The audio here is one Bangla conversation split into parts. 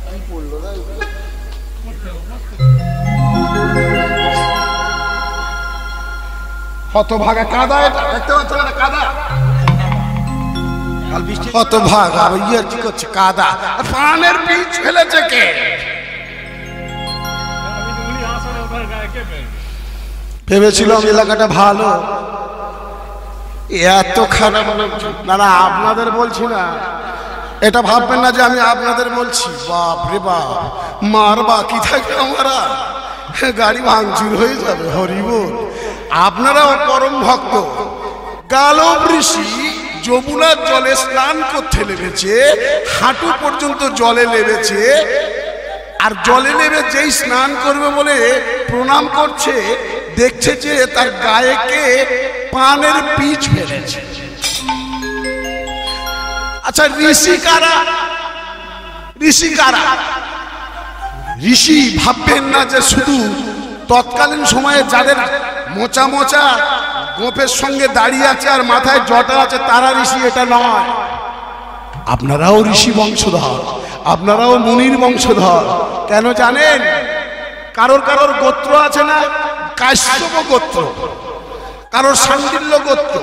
কি পড়লো না হতভাগা কাদা, দেখতে পাচ্ছ না কাদা, হতভাগা ইয়ে কি করছে কাদা, পানের বীজ ফেলেছে কে? ভেবেছিলাম এলাকাটা ভালো, এত খারাপ। না না আপনাদের বলছি না, এটা ভাববেন না যে আমি আপনাদের বলছি। বাপ রে বাপ, মার বাকি থাকবে আমরা, গাড়ি ভাঙচুর হয়ে যাবে। হরিবল, আপনারাও পরম ভক্ত। গালব ঋষি যমুনার জলে স্নান করতে নেমেছে, হাঁটু পর্যন্ত জলে নেমেছে, আর জলে নেমে যেই স্নান করবে বলে প্রণাম করছে, দেখছে যে তার গায়ে কে পানের বীজ ফেলেছে। আচ্ছা ঋষি কারা? ঋষি কারা? ঋষি ভাববেন না যে শুধু তৎকালীন সময়ে যাদের মোচা মোচা গোপের সঙ্গে দাঁড়িয়ে আছে আর মাথায় জটা আছে তারা ঋষি, এটা নয়। আপনারাও ঋষি বংশধর, আপনারাও মুনির বংশধর। কেন জানেন? কারোর কারোর গোত্র আছে না, কাশ্যপ গোত্র, কারোর শাণ্ডিল্য গোত্র,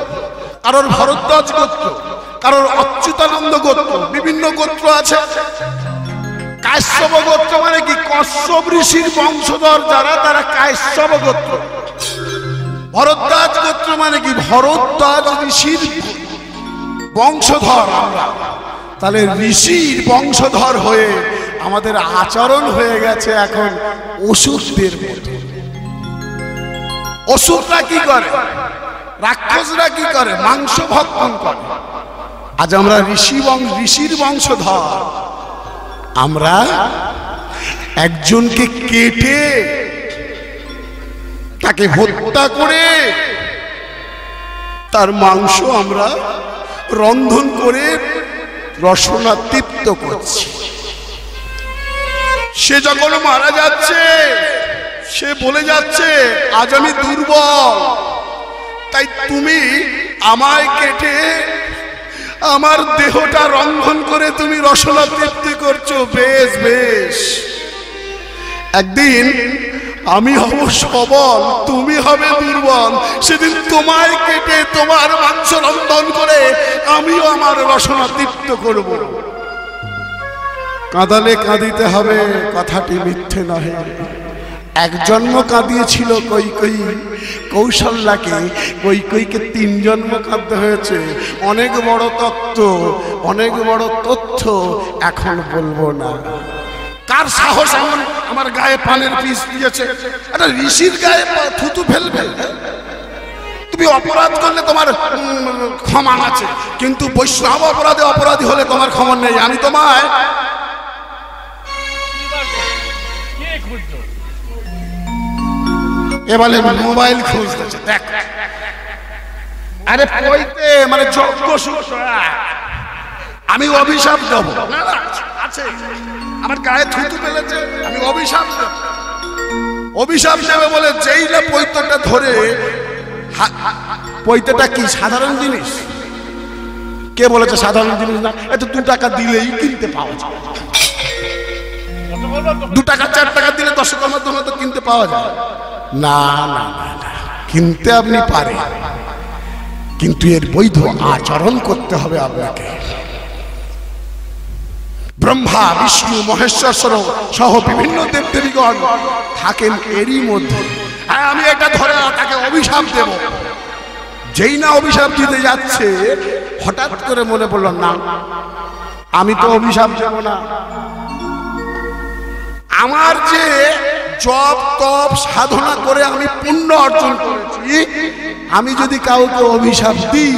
কারোর ভরদ্বাজ গোত্র, কারোর অচ্যুতানন্দ গোত্র, বিভিন্ন গোত্র আছে। কাশ্যপ গোত্র মানে কি? কশ্যপ ঋষির বংশধর যারা, তারা কাশ্যপ গোত্র। ভরদ্বাজ গোত্র মানে কি? ভরদ্বাজ ঋষির বংশধর আমরা। তাহলে ঋষির বংশধর হয়ে আমাদের আচরণ হয়ে গেছে এখন অসুরদের মতো। অসুররা কি করে? রাক্ষসরা কি করে? মাংস ভক্ষণ করে। আজ আমরা ঋষির বংশধর, আমরা একজনকে কেটে তাকে হত্যা করে তার মাংস আমরা রন্ধন করে রসনা তৃপ্ত করছি। সে যখন মারা যাচ্ছে, সে বলে যাচ্ছে আজ আমি দুর্বল, তাই তুমি আমায় কেটে আমার দেহটা রন্ধন করে তুমি রসনা তৃপ্তি করছো। বেশ বেশ, একদিন আমি হব সবল, তুমি হবে দুর্বল, সেদিন তোমায় কেটে তোমার মাংস রন্ধন করে আমিও আমার রসনা তৃপ্ত করব। কাঁদালে কাঁদিতে হবে, কথাটি মিথ্যে নহে। এক জন্ম কাঁদিয়েছিল কৈকেয়ী কৌশল্যাকে, কৈকেয়ীকে 3 জন্ম কাঁদতে হয়েছে। অনেক বড় তত্ত্ব, অনেক বড় তথ্য, এখন বলবো না। কার সাহস আমার গায়ে পানের পিস দিয়েছে? একটা ঋষির গায়ে থুতু ফেলবে? তুমি অপরাধ করলে তোমার ক্ষমা আছে, কিন্তু বৈষ্ণব অপরাধী হলে তোমার ক্ষমা নেই। আমি তোমায় এবারে মোবাইল খুঁজতেছে, দেখ। আরে পইতে মানে যজ্ঞ আমি অভিশাপ দেবো না, আছে আমার গায়ে থুতু ফেলেছে, আমি অভিশাপ দেব। অভিশাপ দেবে বলে যেই না পৈতটা ধরে, পৈতেটা কি সাধারণ জিনিস? কে বলেছে সাধারণ জিনিস না? এটা 2 টাকা দিলেই কিনতে পাওয়া যায়। 2 টাকা 4 টাকা দিলে দর্শকের মাধ্যমে তো কিনতে পাওয়া যায় না। না না না, কিনতে আপনি পারেন, কিন্তু এর বৈধ আচরণ করতে হবে আপনাকে। ব্রহ্মা বিষ্ণু মহেশ্বর সহ বিভিন্ন দেবদেবীগণ থাকেন এরই মধ্যে। হ্যাঁ, আমি এটা ধরে তাকে অভিশাপ দেব। যেই না অভিশাপ দিতে যাচ্ছে, হঠাৎ করে মনে পড়ল, না আমি তো অভিশাপ দেব না। আমার যে জপ তপ সাধনা করে আমি পুণ্য অর্জন করেছি, আমি যদি কাউকে অভিশাপ দিই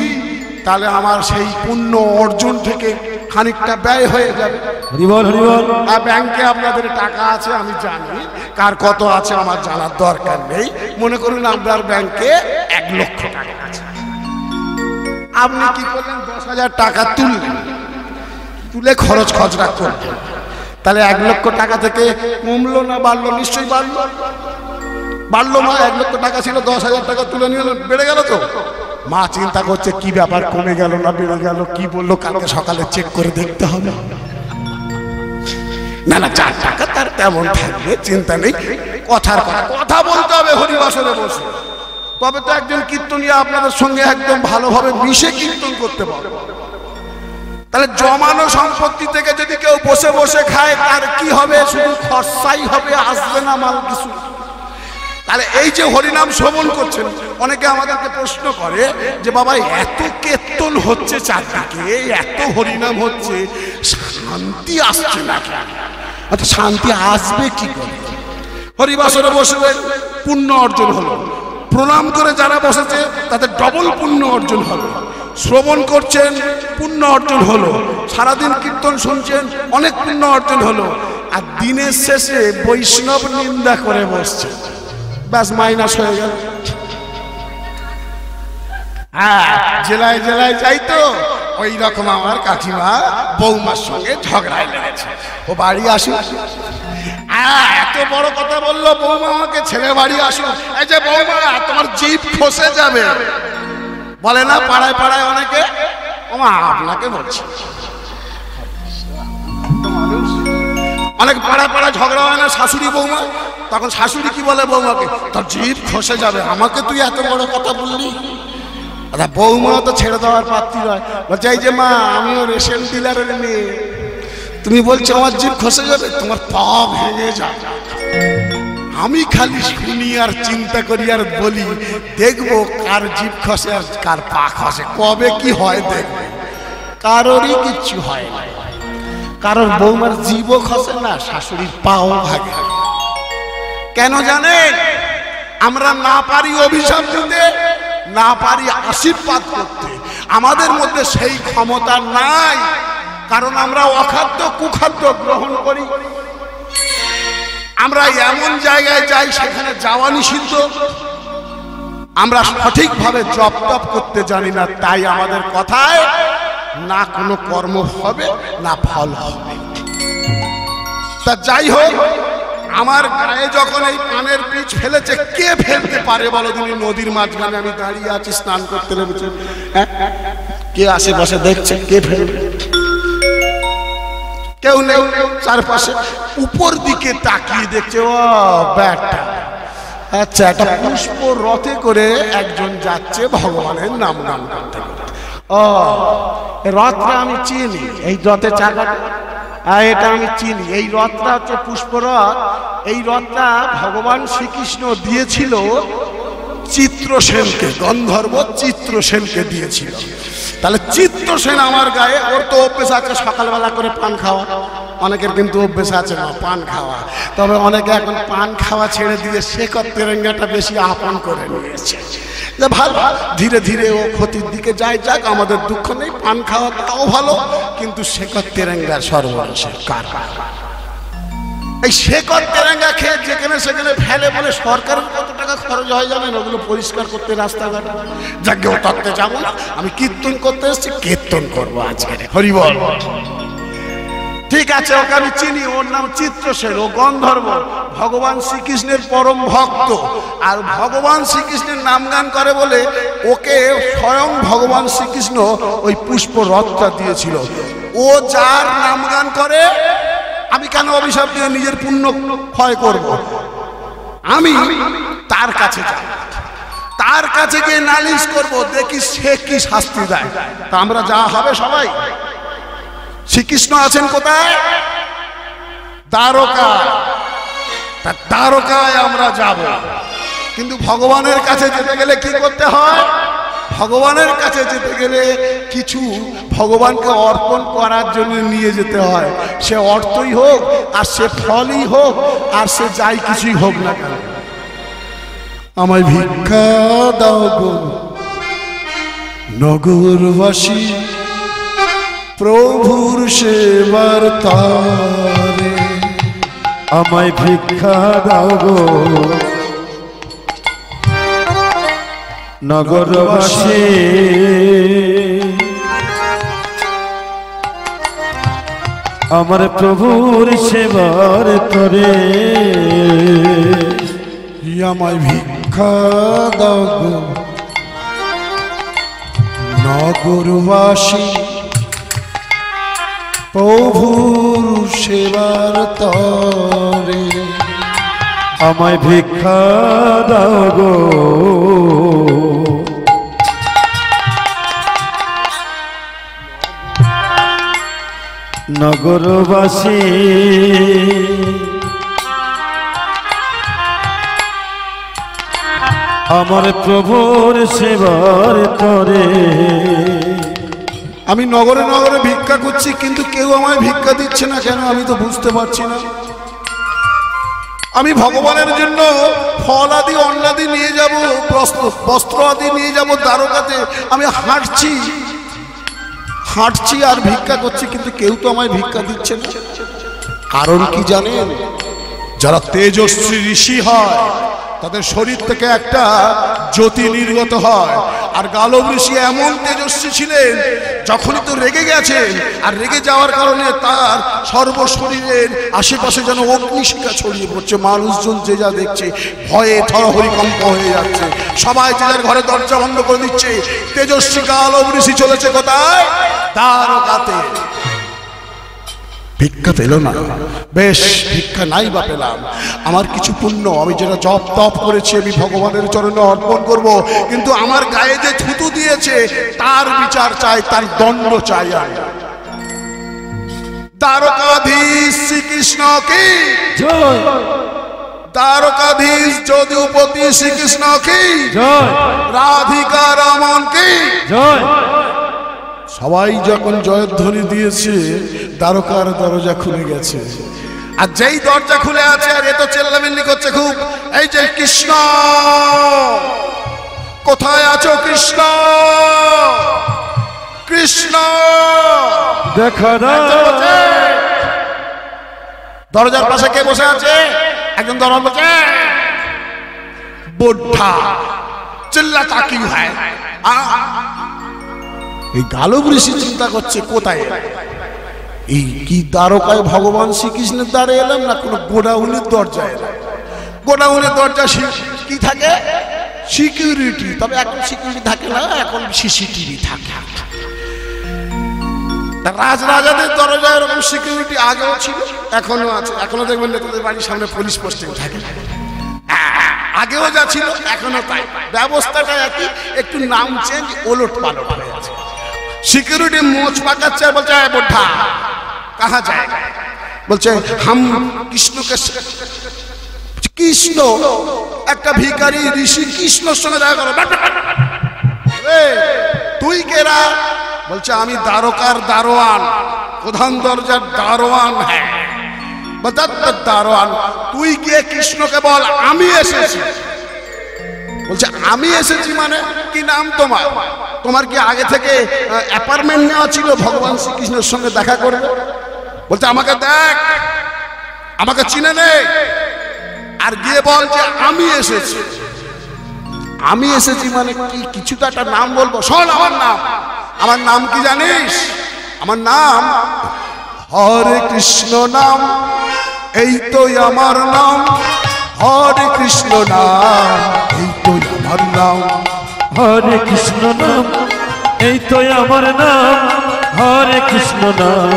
তাহলে আমার সেই পুণ্য অর্জন থেকে খানিকটা ব্যয় হয়ে যাবে। হরিবল হরিবল। আর ব্যাংকে আপনাদের টাকা আছে, আমি জানি কার কত আছে আমার জানার দরকার নেই। মনে করুন আপনার ব্যাংকে 1 লক্ষ টাকা আছে, আপনি কি করলেন? 10,000 টাকা তুলে খরচ খরচা করলেন। তাহলে 1 লক্ষ টাকা থেকে কমলো না বাড়লো? নিশ্চয়ই বাড়লো। বাড়লো না? 1 লক্ষ টাকা ছিল, 10,000 টাকা তুলে নিয়ে বেড়ে গেল তো? মা চিন্তা করছে কি ব্যাপার, কমে গেল না বেড়ে গেল, কি বললো কালকে সকালে চেক করে দেখতে হবে। না না, 4 টাকা তার তেমন থাকবে, চিন্তা নেই, কথার কথা বলতে হবে হরিবাসরে বসে, তবে তো একজন কীর্তনিয়া আপনাদের সঙ্গে একদম ভালোভাবে মিশে কীর্তন করতে পারে। তাহলে জমানো সম্পত্তি থেকে যদি কেউ বসে বসে খায় তার কি হবে? শুধু খরচাই হবে, আসবে না মাল কিছু। তাহলে এই যে হরিনাম শ্রবণ করছেন, অনেকে আমাদেরকে প্রশ্ন করে যে বাবা এত কীর্তন হচ্ছে চারদিকে, এত হরিনাম হচ্ছে, শান্তি আসছে না কেন? আচ্ছা, শান্তি আসবে কি করে? হরিবাসরে বসবেন, পুণ্য অর্জন হলো। প্রণাম করে যারা বসেছে তাদের ডবল পুণ্য অর্জন হবে। শ্রবণ করছেন, পুণ্য অর্জন হলো। সারাদিন কীর্তন শুনছেন, অনেক পুণ্য অর্জন হলো। আর দিনের শেষে বৈষ্ণব নিন্দা করে বসছে, ব্যাস মাইনাস হয়ে গেল। হ্যাঁ, জেলায় জেলায় যাই তো ওই রকম আমার কাকিমা বৌমার সঙ্গে ঝগড়ায় লেগেছে। ও বাড়ি আসুন, এত বড় কথা বললো বৌমা আমাকে, ছেলে বাড়ি আসুন। এই যে বৌমা, তোমার জিভ খসে যাবে, বলে না পাড়ায় পাড়ায় অনেকে। ওমা আপনাকে বলছি, অনেক পাড়া পাড়া ঝগড়া হয় না শাশুড়ি বৌমা, তখন শাশুড়ি কি বলে বৌমাকে, তোর জিভ খসে যাবে, আমাকে তুই এত বড় কথা বললি। আচ্ছা, বৌমা তো ছেড়ে দেওয়ার পাত্রী নয়, বলছে এই যে মা, আমিও রেশন ডিলারের মেয়ে, তুমি বলছো আমার জিভ খসে যাবে, তোমার পা ভেঙে যাবে। আমি খালি শুনি আর চিন্তা করি আর বলি, দেখবো কার জিভ খসে আর কার পা খসে, কবে কি হয় দেখবে। কারোরই কিচ্ছু হয় না, কারোর বৌমার জিভও খসে না, শাশুড়ির পাও ভাগে। কেন জানেন? আমরা না পারি অভিশাপ দিতে, না পারি আশীর্বাদ করতে, আমাদের মধ্যে সেই ক্ষমতা নাই। কারণ আমরা অখাদ্য কুখাদ্য গ্রহণ করি, আমরা এমন জায়গায় যাই সেখানে যাওয়া নিষিদ্ধ, আমরা সঠিকভাবে জপ তপ করতে জানি না, তাই আমাদের কথায় না কোনো কর্ম হবে না ফল হবে। তা যাই হোক, আমার গায়ে যখন এই পানের বীজ ফেলেছে, কে ফেলতে পারে বলো দিনি? নদীর মাঝখানে আমি দাঁড়িয়ে আছি, স্নান করতে নেমেছে, কে আশেপাশে দেখছে, কে ফেলবে? কেউ নেই চারপাশে। উপর দিকে তাকিয়ে দেখছে, ও ব্যাটা, আচ্ছা, একটা পুষ্প রথে করে একজন যাচ্ছে ভগবানের নাম গান করতে করতে। ও, রথটা আমি চিনি, এই রথের চাকাটা, এটা আমি চিনি, এই রথটা হচ্ছে পুষ্পরথ। এই রথটা ভগবান শ্রীকৃষ্ণ দিয়েছিল চিত্রসেনকে, গন্ধর্ব চিত্রসেনকে দিয়েছিল। তাহলে চিত্রসেন আমার গায়ে, ওর তো অভ্যেস আছে সকালবেলা করে পান খাওয়া, অনেকের কিন্তু অভ্যেস আছে না পান খাওয়া, তবে অনেকে এখন পান খাওয়া ছেড়ে দিয়ে শেখর তেরেঙ্গাটা বেশি আপন করে নিয়েছে। যে ভালো, ধীরে ধীরে ও ক্ষতির দিকে যায়, যাক, আমাদের দুঃখ নেই, পান খাওয়া তাও ভালো, কিন্তু শেখর তেরেঙ্গার সর্বনাশের কারণ। এই শেখর তেরেঙ্গা খেয়ে যেখানে সেখানে ফেলে বলে সরকারের কত টাকা খরচ হয় জানেন? ওগুলো পরিষ্কার করতে রাস্তাঘাট। যাকে ও তত্ত্বে যাবো না, আমি কীর্তন করতে এসেছি, কীর্তন করবো আজকে, হরি বল। ঠিক আছে, ওকে আমি চিনি, ওর নাম চিত্রসেন, ও গন্ধর্ব, ভগবান শ্রীকৃষ্ণের পরম ভক্ত। আর ভগবান শ্রীকৃষ্ণের নাম গান করে বলে ওকে স্বয়ং ভগবান শ্রীকৃষ্ণ ওই পুষ্প রথটা দিয়েছিল। ও যার নাম গান করে, আমি কেন অভিশাপ দিয়ে নিজের পুণ্য ক্ষয় করব? আমি তার কাছে যাব, তার কাছে গিয়ে নালিশ করব, দেখি সে কি শাস্তি দেয়। তা আমরা যা হবে সবাই, শ্রীকৃষ্ণ আছেন কোথায়? দ্বারকা। তা দ্বারকায় আমরা যাব, কিন্তু ভগবানের কাছে যেতে গেলে কি করতে হয়? ভগবানের কাছে যেতে গেলে কিছু ভগবানকে অর্পণ করার জন্য নিয়ে যেতে হয়, সে অর্থই হোক আর সে ফলই হোক আর সে যাই কিছুই হোক না কেন। আমায় ভিক্ষা দাও গো নগরবাসী, প্রভুর সেবার তারে। আমায় ভিক্ষা দাও গো নগরবাসী, আমার প্রভুর সেবার তরে। আমায় ভিক্ষা দাও গো নগরবাসী প্রভুর সেবার তরে আমায় ভিক্ষা দাও গো নগরবাসী আমার প্রভুর সেবার তরে আমি নগরে নগরে ভিক্ষা করছি, কিন্তু কেউ আমায় ভিক্ষা দিচ্ছে না কেন আমি তো বুঝতে পারছি না। আমি ভগবানের জন্য ফল আদি অন্নাদি নিয়ে যাব, বস্ত্র আদি নিয়ে যাব দ্বারকাতে। আমি হাঁটছি আর ভিক্ষা করছি, কিন্তু কেউ তো আমায় ভিক্ষা দিচ্ছে না। কারণ কি জানেন? যারা তেজস্বী ঋষি হয় তাদের শরীর থেকে একটা জ্যোতি নির্গত হয়। আর গালব ঋষি এমন তেজস্বী ছিলেন, যখনই তো রেগে গেছেন, আর রেগে যাওয়ার কারণে তার সর্বশরীরের আশেপাশে যেন অগ্নিশিখা ছড়িয়ে পড়ছে। মানুষজন যে যা দেখছে ভয়ে থরহরিকম্প হয়ে যাচ্ছে, সবাই যে যার ঘরে দরজা বন্ধ করে দিচ্ছে। তেজস্বী গালব ঋষি চলেছে কোথায়? দ্বারকাতে। ভিক্ষা পেল না, বেশ ভিক্ষা নাই বা পেলাম, আমার কিছু পুণ্য, আমি যেটা জপ তপ করেছি আমি ভগবানের চরণে অর্পণ করব। কিন্তু আমার গায়ে যে থুতু দিয়েছে তার বিচার চাই, তার দণ্ড চাই। আমি দ্বারকাধীশ শ্রীকৃষ্ণ কি জয়, দ্বারকাধীশ যদুপতি শ্রীকৃষ্ণ কি জয়, রাধিকা রমন কি জয়। সবাই যখন জয়ধ্বনি দিয়েছে দ্বারকার দরজা খুলে গেছে। আর যেই দরজা খুলে আছে, আর এ তো চেল্লামিল্লি করছে খুব, এই যে কৃষ্ণ কোথায় আছো? কৃষ্ণ কৃষ্ণ দেখা দাও। দরজার পাশে কে বসে আছে? একজন দরজা বলছে বুদ্ধা চিল্লাতা কি হয়। এই গালব ঋষি চিন্তা করছে কোথায় এই কি দ্বারকায় ভগবান শ্রীকৃষ্ণের দ্বারে এলাম, না কোনো গোডাউনের দরজায় এলাম। গোডাউনের দরজা কি থাকে? সিকিউরিটি। তবে এখন সিকিউরিটি থাকে না, এখন সিসিটিভি থাকে। রাজাদের দরজায় এরকম সিকিউরিটি আগেও ছিল, এখনো আছে। এখনো দেখবেন নেতাদের বাড়ির সামনে পুলিশ পোস্টিং থাকে। আগেও যা ছিল এখনো তাই, ব্যবস্থাটা একই, একটু নাম চেঞ্জ, ওলট পালট হয়ে আছে। সিকিউরিটি মোচ পাকাচ্ছে, বলছে বুদ্ধা কাহা যায়? বলছে হাম কৃষ্ণকে। কৃষ্ণ একটা ভিখারি ঋষি কৃষ্ণর সঙ্গে দেখা করো। তুই কেরা? বলছে আমি দ্বারকার দারোয়ান, প্রধান দরজার দারোয়ান। হ্যাঁ দারোয়ান। তুই গিয়ে কৃষ্ণকে বল আমি এসেছি। বলছে আমি এসেছি মানে? কি নাম তোমার? তোমার কি আগে থেকে অ্যাপার্টমেন্ট নেওয়া ছিল ভগবান শ্রীকৃষ্ণের সঙ্গে দেখা করবে? বলছে আমাকে দেখ, আমাকে চিনে নে, আর গিয়ে বল যে আমি এসেছি। আমি এসেছি মানে কি? কিছু তো একটা নাম বলবো। শোন আমার নাম। আমার নাম কি জানিস? আমার নাম হরে কৃষ্ণ নাম, এই তো আমার নাম। হরে কৃষ্ণ নাম, এই তো আমার নাম। হরে কৃষ্ণ নাম, এই তো আমার নাম। হরে কৃষ্ণ নাম,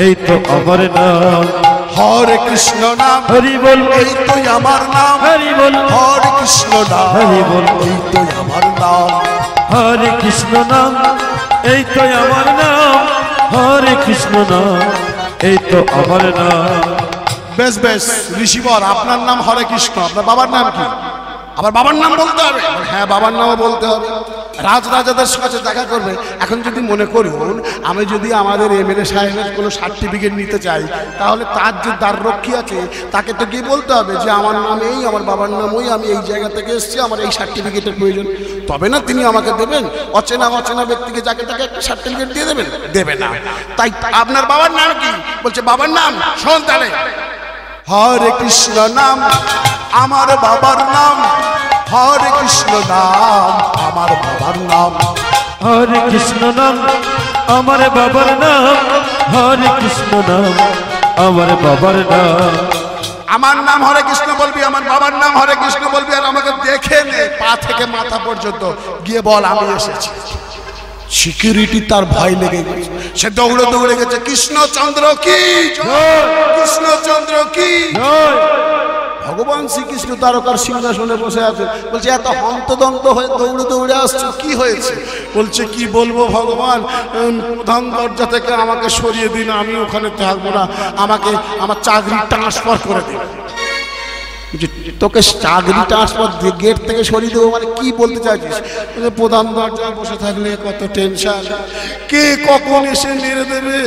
এই তো আমার নাম। হরে কৃষ্ণ নাম, হরি বল, এই তো আমার নাম। হরি বল, হরে কৃষ্ণ নাম, হরি বল, এই তো আমার নাম। হরে কৃষ্ণ নাম, এই তো আমার নাম। হরে কৃষ্ণ নাম, এই তো আমার নাম। বেশ বেশ ঋষিবর, আপনার নাম হরে কৃষ্ণ, আপনার বাবার নাম কি? আবার বাবার নাম বলতে হবে? হ্যাঁ বাবার নামও বলতে হবে। রাজাদের কাছে দেখা করবে। এখন যদি মনে করুন আমি যদি আমাদের এমএলএ সাহেবের কোনো সার্টিফিকেট নিতে চাই, তাহলে তার যে দ্বাররক্ষী আছে তাকে তো গিয়ে বলতে হবে যে আমার নাম এই, আমার বাবার নাম ওই, আমি এই জায়গা থেকে এসেছি, আমার এই সার্টিফিকেটের প্রয়োজন। তবে না তিনি আমাকে দেবেন। অচেনা ব্যক্তিকে যাকে তাকে একটা সার্টিফিকেট দিয়ে দেবেন? দেবে না। তাই আপনার বাবার নাম কি? বলছে বাবার নাম। শোন তাহলে, হরে কৃষ্ণ নাম আমার বাবার নাম। হরে কৃষ্ণ নাম আমার বাবার নাম। হরে কৃষ্ণ নাম আমার বাবার নাম। হরে কৃষ্ণ নাম আমার বাবার নাম। আমার নাম হরে কৃষ্ণ বলবি, আমার বাবার নাম হরে কৃষ্ণ বলবি, আর আমাকে দেখে নে পা থেকে মাথা পর্যন্ত, গিয়ে বল আমি এসেছি। সিকিউরিটি তার ভয় লেগে গেছে, সে দৌড়ে দৌড়ে গেছে, কৃষ্ণচন্দ্র কি জয়, কৃষ্ণচন্দ্র কি জয়। ভগবান শ্রীকৃষ্ণ তারকার সিংহাসনে বসে আছে, বলছে এত হন্তদন্ত হয়ে দৌড়ে দৌড়ে আসছো, কি হয়েছে? বলছে কি বলবো ভগবান, প্রধান দরজা থেকে আমাকে সরিয়ে দিন, আমি ওখানে থাকবো না, আমাকে আমার চাকরি ট্রান্সফার করে দিন। তোকে চাকরি ট্রান্সফার গেট থেকে সরিয়ে দেবো মানে কি বলতে চাইছিস? প্রধান দরজায় বসে থাকলে কত টেনশন, কে কখন এসে মেরে দেবে,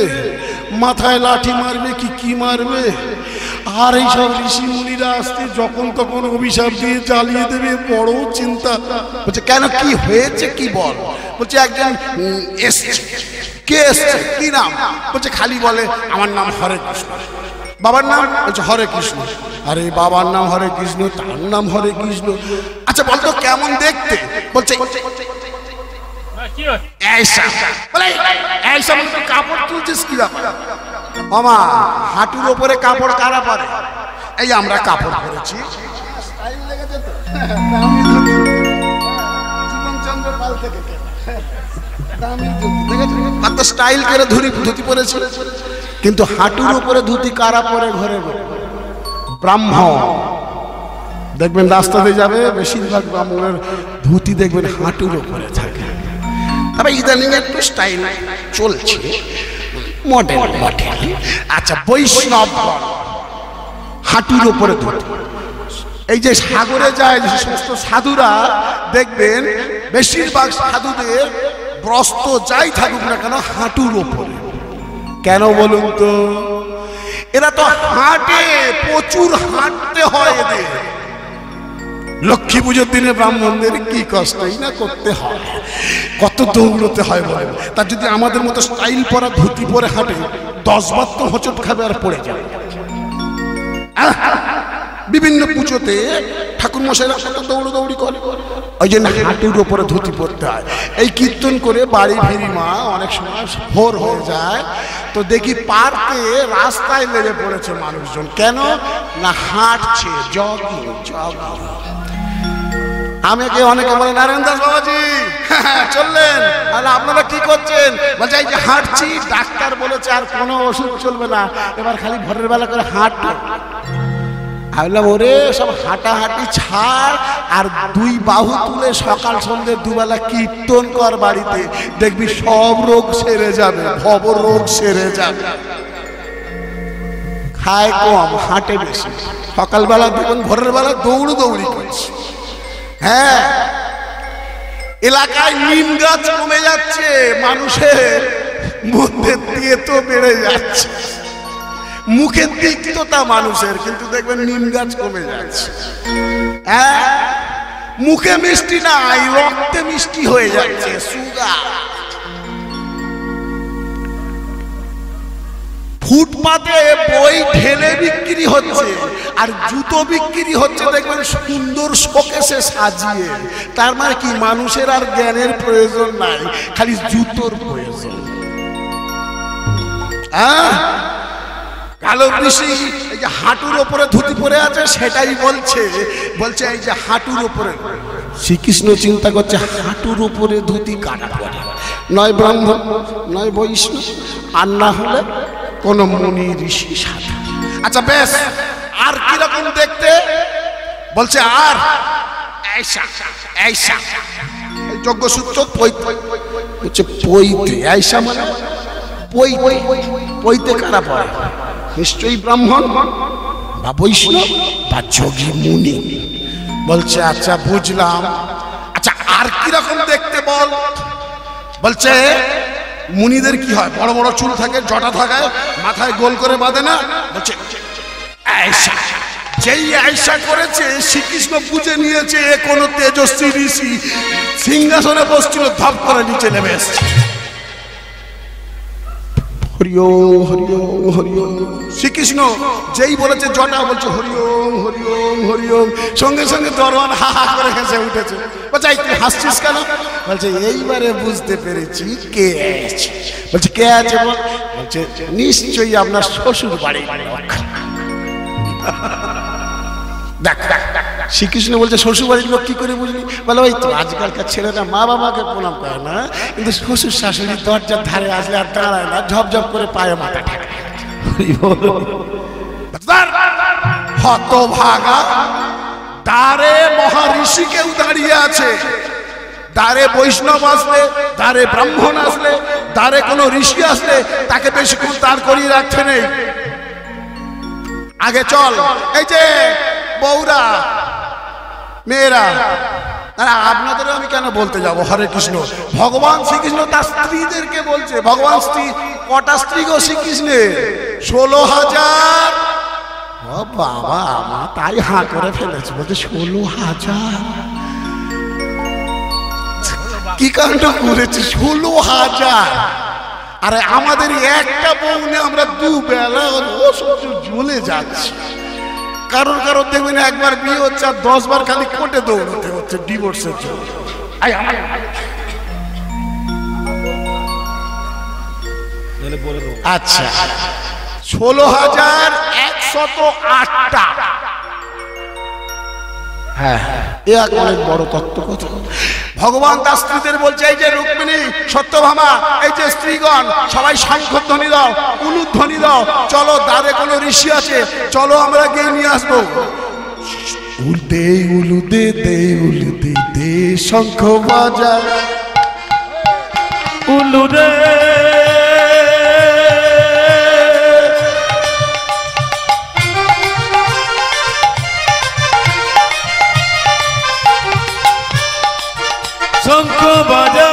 মাথায় লাঠি মারবে কি মারবে, আর এইসব ঋষি মুনিরা আসতে যখন তখন অভিশাপ দিয়ে জ্বালিয়ে দেবে, বড় চিন্তা। বলছে কেন, কি হয়েছে কি বল? বলছে একজন এসছে। কে এসছে, কি নাম? বলছে খালি বলে আমার নাম হরে কৃষ্ণ। বাবার নাম? বলছে হরে কৃষ্ণ। আরে বাবার নাম হরে কৃষ্ণ, তার নাম হরে কৃষ্ণ। আচ্ছা বলতো কেমন দেখতে? বলছে কাপড় তুলছিস কি ব্যাপার? মামা হাঁটুর ওপরে কাপড় কারা পরে? এই আমরা কাপড় পরেছি। স্টাইল করে ধুতি পরেছে, কিন্তু হাঁটুর উপরে ধুতি কারা পরে ঘরে ঘরে? ব্রাহ্মণ। দেখবেন রাস্তাতে যাবে বেশিরভাগ ব্রাহ্মণের ধুতি দেখবেন হাঁটুর উপরে থাকে। তবে ইদানিং একটু স্টাইল চলছে, মডেল মডেল। আচ্ছা বৈষ্ণব হাঁটুর উপরে ধুতি। এই যে সাগরে যায় যে সমস্ত সাধুরা দেখবেন বেশিরভাগ সাধুদের বস্ত্র যাই থাকুক না কেন হাঁটুর উপরে। কেন বলুন তো? এরা তো হাঁটে, প্রচুর হাঁটতে হয় এদের। লক্ষ্মী পুজোর দিনে ব্রাহ্মণদের কি কষ্টই না করতে হয়, কত দৌড়তে হয় বলেন। তার যদি আমাদের মতো স্টাইল পরা ধুতি পরে হাঁটে 10 বার তো হোঁচট খাবে আর পড়ে যাবে। বিভিন্ন পুজোতে ঠাকুর মশাইরা কত দৌড়ি করে, ওই জন্য হাঁটুর ওপরে ধুতি পরতে হয়। এই কীর্তন করে বাড়ি ফিরি মা অনেক সময় ভোর হয়ে যায়, তো দেখি পার্কে রাস্তায় লেগে পড়েছে মানুষজন। কেন না হাঁটছে, জগিং জগিং। আমাকে অনেকে বলে নারায়ণ দাস বাবাজি চললেন, আর আপনারা কি করছেন? বলছে এই যে হাঁটছি, ডাক্তার বলেছে আর কোনো ওষুধ চলবে না, এবার খালি ভোরের বেলা করে হাঁটো। আমি বললাম ওরে সব হাঁটাহাঁটি ছাড়, আর 2 বাহু তুলে সকাল সন্ধ্যে দুবেলা কীর্তন কর বাড়িতে, দেখবি সব রোগ সেরে যাবে, ভব রোগ সেরে যাবে। খায় কম, হাঁটে বেশি। সকালবেলা দেখুন ভোরের বেলা দৌড়ি করছে। হ্যাঁ, এলাকায় নিম গাছ কমে যাচ্ছে, মানুষের মধ্যে দিয়ে তো বেড়ে যাচ্ছে। মুখের তিক্ততা মানুষের, কিন্তু দেখবেন নিম গাছ কমে যাচ্ছে। হ্যাঁ, মুখে মিষ্টি নাই, রক্তে মিষ্টি হয়ে যাচ্ছে, সুগার। ফুটপাতে বই ঢেলে বিক্রি হচ্ছে, আর জুতো বিক্রি হচ্ছে দেখবেন সুন্দর শোকেসে সাজিয়ে। তার মানে কি, মানুষের আর জ্ঞানের প্রয়োজন নাই, খালি জুতোর প্রয়োজন। কালো ঋষি এই যে হাঁটুর ওপরে ধুতি পরে আছে সেটাই বলছে এই যে হাঁটুর ওপরে। শ্রীকৃষ্ণ চিন্তা করছে হাঁটুর উপরে ধুতি কাটা পরে, নয় ব্রাহ্মণ নয় বৈষ্ণব, আর না হলে কোন মুনি ঋষি সাধু। আচ্ছা বেশ, আর কিরকম দেখতে? বলছে আর যজ্ঞসূত্র হচ্ছে পৈতে। আইসা মানে পৈতে কারা পড়ে? নিশ্চয়ই ব্রাহ্মণ বা বৈষ্ণব বা যোগী মুনি। বলছে আচ্ছা বুঝলাম। আচ্ছা আর কিরকম দেখতে বল? বলছে মুনিদের কি হয়, বড় বড় চুল থাকে, জটা থাকে, মাথায় গোল করে বাঁধে না। বলছে আয়েশা, যেই আয়েশা করেছে শ্রীকৃষ্ণ বুঝে নিয়েছে এ কোনো তেজস্বী ঋষি, সিংহাসনে বসছিল, ধপ করে নিচে নেমে এসছে। হরি ওম হরি ওম হরি ওম। শ্রীকৃষ্ণ যেই বলেছে জটা, বলছে হরি ওম হরি ওম হরি ওম, সঙ্গে সঙ্গে দরওয়ান হা হা করে হেসে উঠেছে। বলছে তুই হাসছিস কেন? বলছে এইবারে বুঝতে পেরেছি কে আছে। বলছে কে আছে বল? বলছে নিশ্চয়ই আপনার শ্বশুর বাড়ির লোক। দেখ শ্রীকৃষ্ণ বলছে শ্বশুর বাড়ির লোক কি করে বুঝলি? বলে ওই তো আজকালকার ছেলেরা মা বাবাকে প্রণাম করে না, কিন্তু শ্বশুর শাশুড়ি দরজার ধারে আসলে আর দাঁড়ায় না, ঝপঝপ করে পায়ে মাথা ঠেকায়। হতভাগা, দ্বারে মহারিষি কেউ দাঁড়িয়ে আছে, দ্বারে বৈষ্ণব আসলে, দ্বারে ব্রাহ্মণ আসলে, দ্বারে কোনো ঋষি আসলে তাকে বেশিক্ষণ দাঁড় করিয়ে রাখতে নেই। আগে চল। এই যে বউরা, মেয়েরা, আপনাদেরও আমি কেন বলতে যাব হরে কৃষ্ণ। ভগবান শ্রীকৃষ্ণ তার স্ত্রীদেরকে বলছে, ভগবান স্ত্রী কটা স্ত্রী গো শ্রীকৃষ্ণের? 16,000। ও বাবা, আমার তাই হাঁ করে ফেলেছে, বলছে 16,000। কি কাণ্ড করেছে, 16,000। আরে আমাদের একটা বউ নিয়ে আমরা দুবেলা জ্বলে যাচ্ছি। কারোর কারোর দেখবেন একবার বিয়ে হচ্ছে আর 10 বার খালি কোর্টে দৌড়তে হচ্ছে ডিভোর্সের জন্য। আচ্ছা, 16,108টা। হ্যাঁ, এ এক অনেক বড় তত্ত্ব কথা। ভগবান তার স্ত্রীদের বলছে, এই যে রুক্মিণী, সত্যভামা, এই যে স্ত্রীগণ, সবাই শঙ্খধ্বনি দাও, উলুধ্বনি দাও, চলো দ্বারে কোনো ঋষি আছে, চলো আমরা গিয়ে নিয়ে আসবো। উলদে উলুদে দে উলুদে দে শঙ্খ বাজায়, উলুদে শঙ্খ বাজা,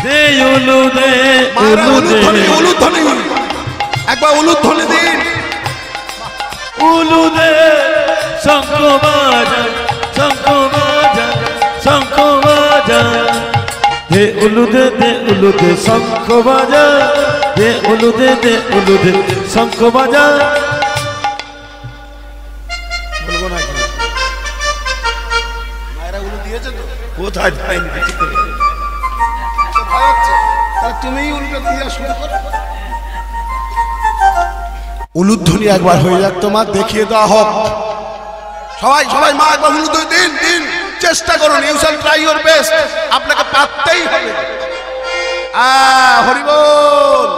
দে উলুদে উলুদে উলুধ্বনি, একবার উলুধ্বনি দিন। উলুদে শঙ্খ বাজা, শঙ্খ বাজা, শঙ্খ বাজা, দে উলুদে শঙ্খ বাজা, দে উলুদে শঙ্খ বাজা। বলবো না কি মায়েরা উলু দিয়েছে তো? কোথায় পাইনি, ভয় হচ্ছে, তাহলে তুমিই উলুটা দিয়ে শুরু করো। উলুধ্বনি একবার হয়ে যাক, তোমার দেখিয়ে দেওয়া হোক। সবাই সবাই মা একবার উলুধ্বনি দিন দিন, চেষ্টা করুন। You shall try your best, আপনাকে পারতেই হবে। হরি বল।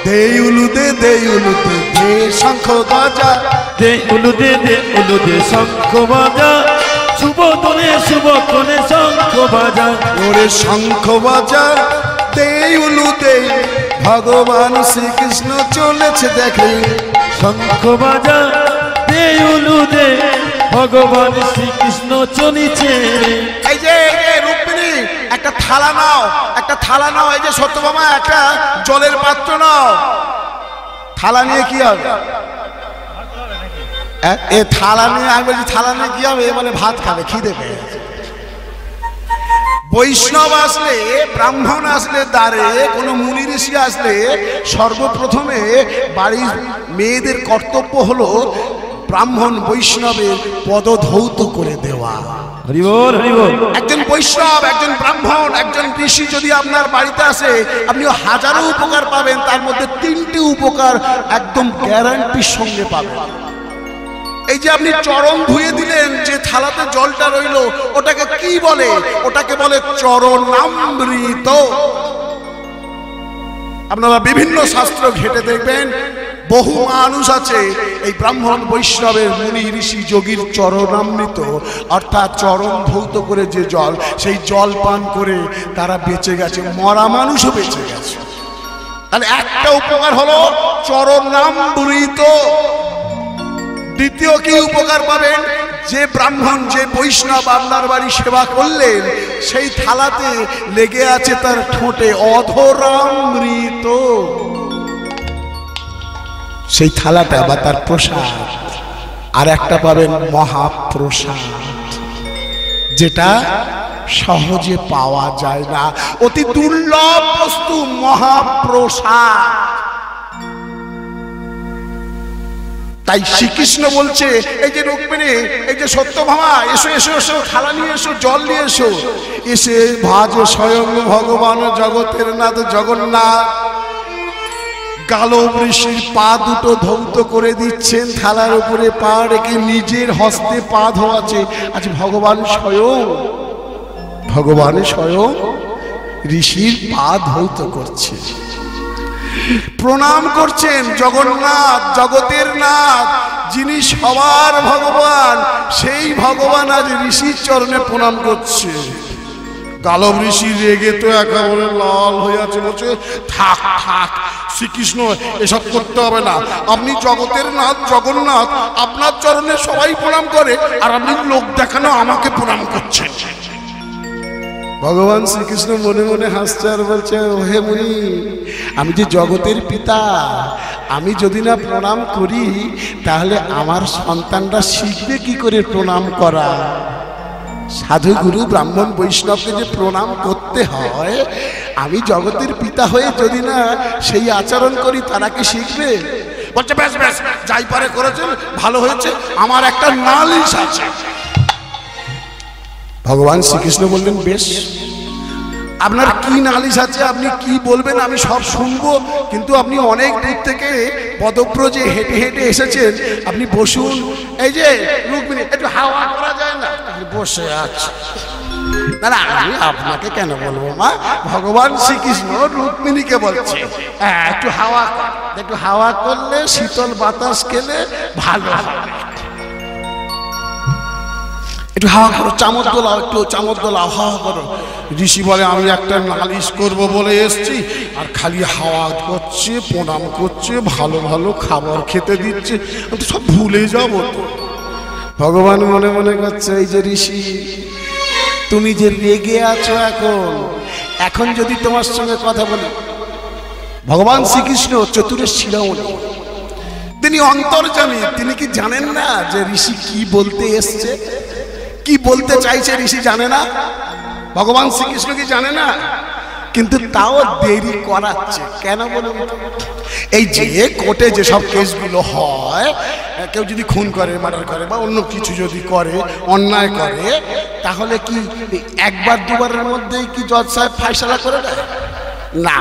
দে উলুদে দে উলুদে দে শঙ্খ বাজা, দে উলুদে শঙ্খ বাজা, শুভ তোলে শঙ্খ বাজা, ওরে শঙ্খ বাজা, দে উলুদে, ভগবান শ্রীকৃষ্ণ চলেছে দেখে। শঙ্খ বাজা, দে উলুদে, ভগবান শ্রীকৃষ্ণ চলেছে। এই যে রুক্মিণী, একটা থালা নাও, একটা থালা নাও। এই যে সত্যভামা, একটা জলের পাত্র নাও। থালা নিয়ে কি হবে? এ থালা নিয়ে, আমি বলছি থালা নিয়ে কি হবে? মানে ভাত খাবে, খিদে পেয়ে গেছে। বৈষ্ণব আসলে, ব্রাহ্মণ আসলে, দ্বারে কোনো মুনি ঋষি আসলে সর্বপ্রথমে বাড়ির মেয়েদের কর্তব্য হলো ব্রাহ্মণ বৈষ্ণবের পদধৌত করে দেওয়া। হরি বল, হরি বল। একজন বৈষ্ণব, একজন ব্রাহ্মণ, একজন ঋষি যদি আপনার বাড়িতে আসে, আপনি হাজারো উপকার পাবেন, তার মধ্যে 3টি উপকার একদম গ্যারান্টির সঙ্গে পাবেন। এই যে আপনি চরণ ধুয়ে দিলেন, যে থালাতে জলটা রইল, ওটাকে কি বলে? ওটাকে বলে চরণামৃত। আপনারা বিভিন্ন শাস্ত্র ঘেটে দেখবেন, বহু মানুষ আছে এই ব্রাহ্মণ বৈষ্ণবের মুনি ঋষি যোগীর চরণামৃত অর্থাৎ চরণ ধৌত করে যে জল, সেই জল পান করে তারা বেঁচে গেছে, মরা মানুষও বেঁচে গেছে। তাহলে একটা উপকার হলো চরণামৃত। দ্বিতীয় কি উপকার পাবেন? যে ব্রাহ্মণ, যে বৈষ্ণব আপনার বাড়ি সেবা করলেন, সেই থালাতে লেগে আছে তার ঠোঁটে অধরামৃত। সেই থালাটা বা তার প্রসাদ। আর একটা পাবেন মহাপ্রসাদ, যেটা সহজে পাওয়া যায় না, অতি দুর্লভ বস্তু মহাপ্রসাদ। তাই শ্রীকৃষ্ণ বলছে, এই যে রুক্মিণী, এই যে সত্যভামা, এসো এসো এসো, থালা নিয়ে এসো, জল নিয়ে এসো। এসে ভাজ স্বয়ং ভগবান জগতের নাথ জগন্নাথ। গালব ঋষির পা দুটো ধৌত করে দিচ্ছেন, থালার উপরে পা রেখে নিজের হস্তে পা ধোয়াছে। আজ ভগবান স্বয়ং ঋষির পা ধৌত করছে, প্রণাম করছেন। জগন্নাথ, জগতের নাথ, যিনি সবার ভগবান, সেই ভগবান আজ ঋষির চরণে প্রণাম করছে। গালব ঋষি রেগে তো একেবারে লাল হয়ে আছে, বলছে থাক থাক শ্রীকৃষ্ণ, এসব করতে হবে না। আপনি জগতের নাথ জগন্নাথ, আপনার চরণে সবাই প্রণাম করে, আর আপনি লোক দেখানো আমাকে প্রণাম করছেন। ভগবান শ্রীকৃষ্ণ মনে মনে হাসছে আর বলছে, হে মুনি, আমি যে জগতের পিতা, আমি যদি না প্রণাম করি তাহলে আমার সন্তানরা শিখবে কি করে প্রণাম করা? সাধু গুরু ব্রাহ্মণ বৈষ্ণবকে যে প্রণাম করতে হয়, আমি জগতের পিতা হয়ে যদি না সেই আচরণ করি, তারা কি শিখবে? বলছে বেশ বেশ, যাই পারে করেছেন, ভালো হয়েছে, আমার একটা নালিশ আছে। ভগবান শ্রীকৃষ্ণ বললেন, বেশ, আপনার কি নালিশ আছে, আপনি কি বলবেন আমি সব শুনবো, কিন্তু আপনি অনেক দূর থেকে পদব্রজে হেঁটে হেঁটে এসেছেন, আপনি বসুন। এই যে রুক্মিণী, একটু হাওয়া করা যায় না? বসে আছে। না না, আমি আপনাকে কেন বলবো মা, ভগবান শ্রীকৃষ্ণ রুক্মিণীকে বলছে, একটু হাওয়া করলে, শীতল বাতাস খেলে ভালো হবে। একটু হাওয়া করো, চামচ দোলাও, একটু চামচ দোলাও, হাওয়া করো। ঋষি বলে, আমি একটা নালিশ করব বলে এসছি, আর খালি হাওয়া করছে, প্রণাম করছে, ভালো ভালো খাবার খেতে দিচ্ছে, আমি তো সব ভুলে যাবো তো। ভগবান মনে মনে করছে, এই যে ঋষি, তুমি যে রেগে আছো এখন যদি তোমার সঙ্গে কথা বলে। ভগবান শ্রীকৃষ্ণ চতুরের শিরোমণি, তিনি অন্তর্যামী, তিনি কি জানেন না যে ঋষি কি বলতে এসছে, কি বলতে চাইছে? ঋষি জানে না? ভগবান শ্রীকৃষ্ণ কি জানে না? কিন্তু তাও দেরি করাচ্ছে কেন বলুন? এই যে কোর্টে যেসব কেসগুলো হয়, কেউ যদি খুন করে, মার্ডার করে, বা অন্য কিছু যদি করে, অন্যায় করে, তাহলে কি একবার দুবারের মধ্যেই কি জজ সাহেব ফায়সালা করে দেয়? না,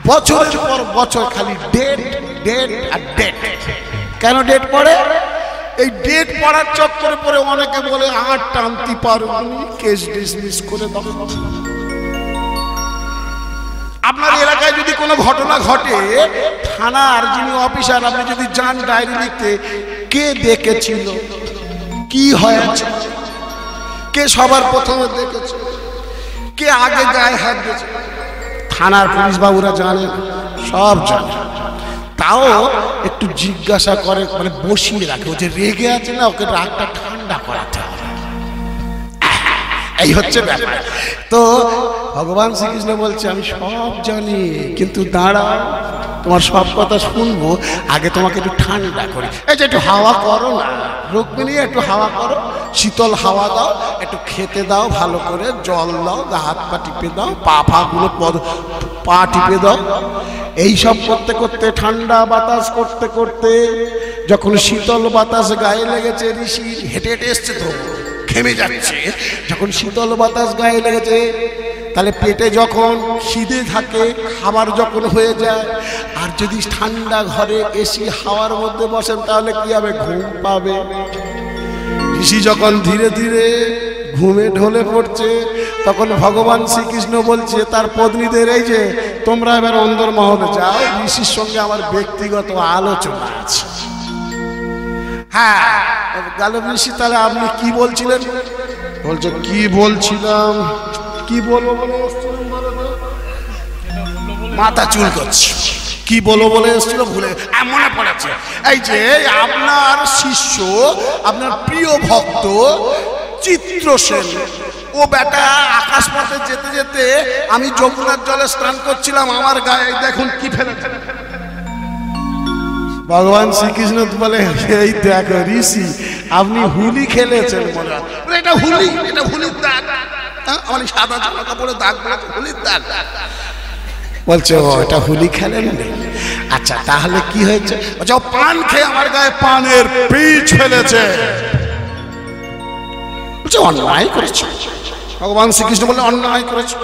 বছরের পর বছর খালি ডেট ডেট আর ডেট। কেন ডেট পড়ে? এই ডেট পড়ার চক্করে পরে অনেকে বলে, আর টানতে পারবনি, কেস ডিসমিস করে দাও। আপনার এলাকায় যদি কোনো ঘটনা ঘটে, থানার যিনি অফিসার, আপনি যদি যান ডায়েরি লিখতে, কে দেখেছিল, কি হয়েছে, কে সবার প্রথমে দেখেছে, কে আগে গায়ে হাত দিয়েছে, থানার পুলিশ বাবুরা জানে, সব জানে। তাও একটু জিজ্ঞাসা করে, মানে বসিয়ে রাখে, ও যে রেগে আছে না, ওকে রাগটা ঠান্ডা করাতে হবে। এই হচ্ছে ব্যাপার। তো ভগবান শ্রীকৃষ্ণ বলছে, আমি সব জানি, কিন্তু দাঁড়াও, তোমার সব কথা শুনবো, আগে তোমাকে একটু ঠান্ডা করি। এই যে একটু হাওয়া করো না রুক্মিণী, একটু হাওয়া করো, শীতল হাওয়া দাও, একটু খেতে দাও, ভালো করে জল দাও, হাত পা টিপে দাও, পা টিপে দাও। এই সব করতে করতে, ঠান্ডা বাতাস করতে করতে, যখন শীতল বাতাস গায়ে লেগেছে, ঋষি হেঁটে হেঁটে এসছে তো ঘেমে যাচ্ছে, যখন শীতল বাতাস গায়ে লেগেছে, তাহলে পেটে যখন খিদে থাকে, খাবার যখন হয়ে যায়, আর যদি ঠান্ডা ঘরে এসি হাওয়ার মধ্যে বসেন, তাহলে কি হবে? ঘুম পাবে। ঋষি যখন ধীরে ধীরে ঘুমে ঢলে পড়ছে, তখন ভগবান শ্রীকৃষ্ণ বলছে তার পত্নীদের, এই যে তোমরা এবার অন্দরমহলে যাও, ঋষির সঙ্গে আমার ব্যক্তিগত আলোচনা আছে। হ্যাঁ, গালব ঋষি, তাহলে আপনি কি বলছিলেন? বলছে, কি বলছিলাম, কি বলবো বলে মাথা চুল করছে, কি বলবো বলে এসেছিল ভুলে মনে পড়েছে। এই যে আপনার শিষ্য, আপনার প্রিয় ভক্ত চিত্রসেন, ও বেটা আকাশপথে যেতে যেতে আমি যমুনার জলে স্নান করছিলাম, আমার গায়ে দেখুন কি ফেলেছে। ভগবান শ্রীকৃষ্ণ বলে, এই দেখো ঋষি, আপনি হোলি খেলেছেন মনে হয়। এটা হোলি, এটা হোলির দাগ, আমার সাদা জামা কাপড়ে দাগ, হোলির দাগ। বলছে, ও এটা হোলি খেলেন? আচ্ছা, তাহলে কি হয়েছে? বলছে, ও পান খেয়ে আমার গায়ে পানের পিচ ফেলেছে। বলছে, অন্যায় করেছে। ভগবান শ্রীকৃষ্ণ বলে, অন্যায় করেছে।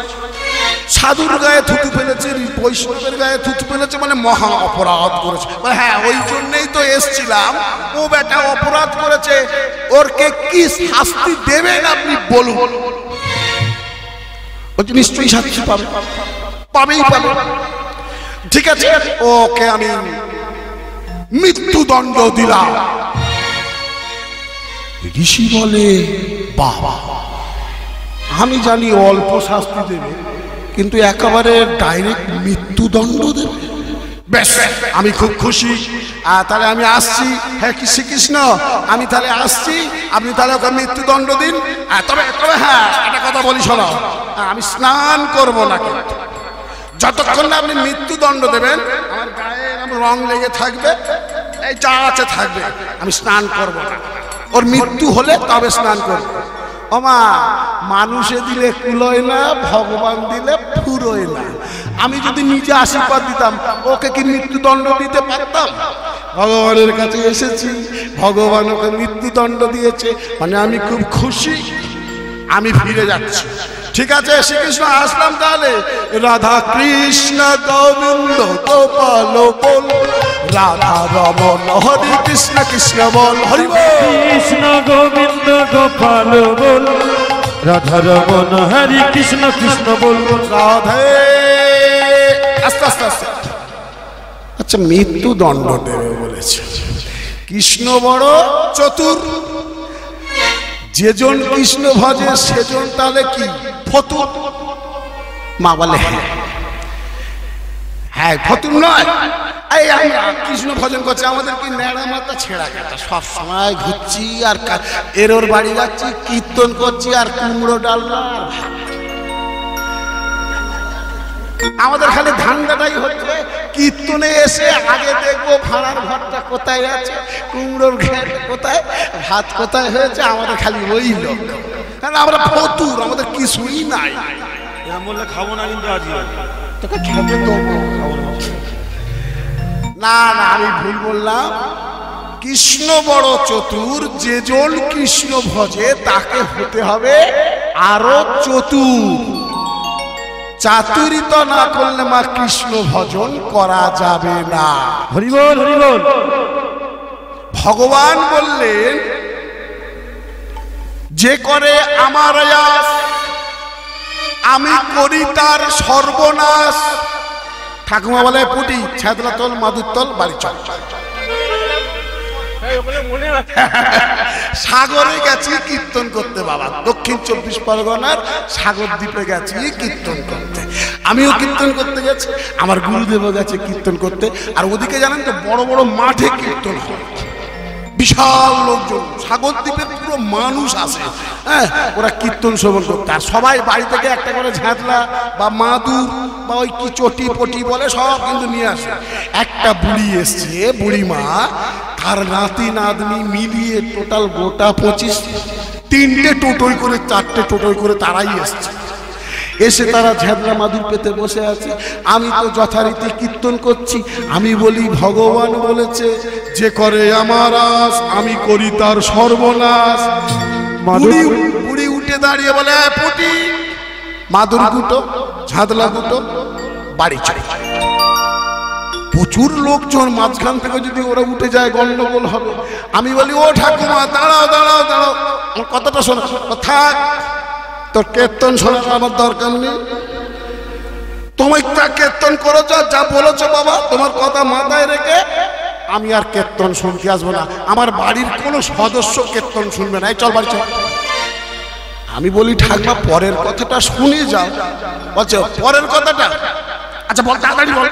সাধুর গায়ে থুতু ফেলেছে, বৈষ্ণবের গায়ে থুতু ফেলেছে, মানে মহা অপরাধ করেছে। হ্যাঁ, ওই জন্যই তো এসছিলাম, ও বেটা অপরাধ করেছে, ওরকে কি শাস্তি দেবেন আপনি বলুন। ও নিশ্চয়ই শাস্তি পাবে, পাবেই পাবে। ঠিক আছে, ওকে আমি মৃত্যুদণ্ড দিলাম। ঋষি বলে, বাবা আমি জানি অল্প শাস্তি দেবে, কিন্তু একেবারে ডাইরেক্ট মৃত্যুদণ্ড দেবে? বেশ, আমি খুব খুশি। তাহলে আমি আসছি। হ্যাঁ শ্রীকৃষ্ণ, আমি তাহলে আসছি, আপনি তাহলে ওকে মৃত্যুদণ্ড দিন। তবে তবে হ্যাঁ, একটা কথা বলি শোনো, আমি স্নান করবো না, কিন্তু যতক্ষণ না আপনি মৃত্যুদণ্ড দেবেন আমার গায়ে রং লেগে থাকবে, এই যা আছে থাকবে, আমি স্নান করবো না। ওর মৃত্যু হলে তবে স্নান করবো। ওমা, মানুষে দিলে কুলোয় না, ভগবান দিলে ফুরোয় না। আমি যদি নিজে আশীর্বাদ দিতাম, ওকে কি মৃত্যুদণ্ড দিতে পারতাম? ভগবানের কাছে এসেছি, ভগবান ওকে মৃত্যুদণ্ড দিয়েছে, মানে আমি খুব খুশি, আমি ফিরে যাচ্ছি। ঠিক আছে শ্রীকৃষ্ণ, আসলাম তাহলে। রাধা কৃষ্ণ গোবিন্দ গোপাল বল, রাধা রমন হরে কৃষ্ণ কৃষ্ণ বল, হরি বল। কৃষ্ণ গোবিন্দ গোপাল বল, রাধা রমন হরে কৃষ্ণ কৃষ্ণ বল। রাধে, আস্তে আস্তে আস্তে। আচ্ছা, মৃত্যুদণ্ড দেবে বলেছে। কৃষ্ণ বড় চতুর, যেজন কৃষ্ণ ভজে সেজন তাহলে কি ফতুর? মা বলে হ্যাঁ ফতুর নয়, এই আমরা কৃষ্ণ ভজন করছি, আমাদের কি নেড়া মাথা ছেঁড়া কাটা, সব সময় ঘুরছি আর এর ওর বাড়ি যাচ্ছি, কীর্তন করছি আর কুমড়ো ডালনা। আমাদের খালি ধান্দাটাই হচ্ছে, কীর্তনে এসে আগে দেখবো ভাড়ার ঘরটা কোথায় আছে, কুমড়োর ঘের কোথায়, ভাত কোথায় হয়েছে, আমাদের খালি ওই লোক। কারণ আমরা ফতুর, আমাদের কিছুই নাই। বললে খাবো না, কিন্তু আজ তোকে খেতে দেবো। না না, আমি ভুল বললাম। কৃষ্ণ বড় চতুর, যেজন কৃষ্ণ ভজে তাকে হতে হবে আরো চতুর। চাতুরিত না করলে মা কৃষ্ণ ভজন করা যাবে না। হরি বল, হরি বল। ভগবান বললেন, যে করে আমার আয়াস আমি করি তার সর্বনাশ। ঠাকুমা বলে, পুটি ছেদলা তল মাদুর তল বাড়ি চল। সাগরে গেছি কীর্তন করতে বাবা, দক্ষিণ 24 পরগনার সাগর দ্বীপে গেছি কীর্তন করতে। আমিও কীর্তন করতে গেছি, আমার গুরুদেবও গেছে কীর্তন করতে। আর ওদিকে জানেন তো বড় বড় মাঠে কীর্তন হয়, বিশাল লোকজন, সাগর দ্বীপের পুরো মানুষ আসে। হ্যাঁ, ওরা কীর্তন শ্রবণ করতে। আর সবাই বাড়ি থেকে একটা করে ঝাঁতলা বা মাদুর বা ওই কি চটি পটি বলে সব কিন্তু নিয়ে আসে। একটা বুড়ি এসছে, বুড়ি মা, তার নাতি নাতনি মিলিয়ে টোটাল গোটা 25, 3টে টোটোই করে 4টে টোটোই করে তারাই এসছে। এসে তারা ঝাঁদরা মাদুর পেতে বসে আছে। আমি তো যথারীতি কীর্তন করছি। আমি বলি, ভগবান বলেছে, যে করে আমার আস আমি করি তার সর্বনাশ। বুড়ি উঠে দাঁড়িয়ে বলে, পুটি মাদুর গুটো, ঝাঁদলা গুটো, বাড়ি চলে। প্রচুর লোকজন, মাঝখান থেকে যদি ওরা উঠে যায় গন্ডগোল হবে। আমি বলি, ও ঠাকুমা দাঁড়াও দাঁড়াও দাঁড়াও, কথাটা শোনো। থাক, তোর কীর্তন শোনার আমার দরকার নেই। তুমি কীর্তন করেছো, যা বলেছো বাবা, তোমার কথা মাথায় রেখে আমি আর কীর্তন শুনতে আসবো না। আমার বাড়ির কোনো সদস্য কীর্তন শুনবে না, এই চল বাড়ি চল। আমি বলি, ঠাকুমা পরের কথাটা শুনে যাও। বলছে, পরের কথাটা? আচ্ছা বল, তাড়াতাড়ি বল।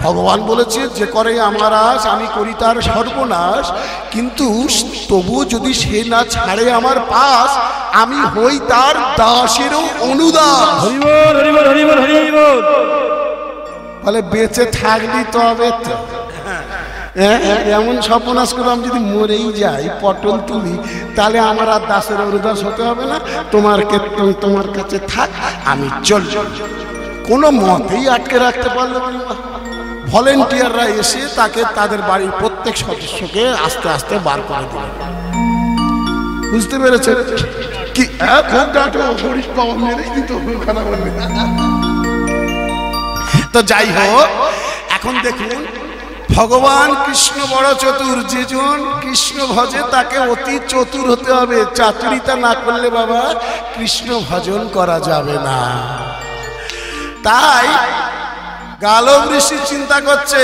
ভগবান বলেছে, যে করে আমার আশ আমি করি তার সর্বনাশ। কিন্তু তবু যদি সে না ছাড়ে আমার পাশ, আমি হই তার দাসেরও অনুদাস। হরি বল, হরি বল, হরি বল, হরি বল। বলে, বেঁচে থাকবি তবে তো। এমন সর্বনাশ করে আমি যদি মরেই যাই, পটল তুলি, তাহলে আমার আর দাসের অনুদাস হতে হবে না। তোমার কীর্তন তোমার কাছে থাক, আমি চল। কোনো মতেই আটকে রাখতে পারলো না। ভলেন্টিয়াররা এসে তাকে তাদের বাড়ির প্রত্যেক সদস্যকে আস্তে আস্তে বার করে দিল। বুঝতে পেরেছে কি? খুব ডাটো, হরিশ পাওয়া মেরে কিন্তু খারাপ বলবে। তো যাই হোক, এখন দেখুন ভগবান কৃষ্ণ বড় চতুর, যেজন কৃষ্ণ ভজে তাকে অতি চতুর হতে হবে। চাতুরিতা না করলে বাবা কৃষ্ণ ভজন করা যাবে না। তাই গালব ঋষি চিন্তা করছে,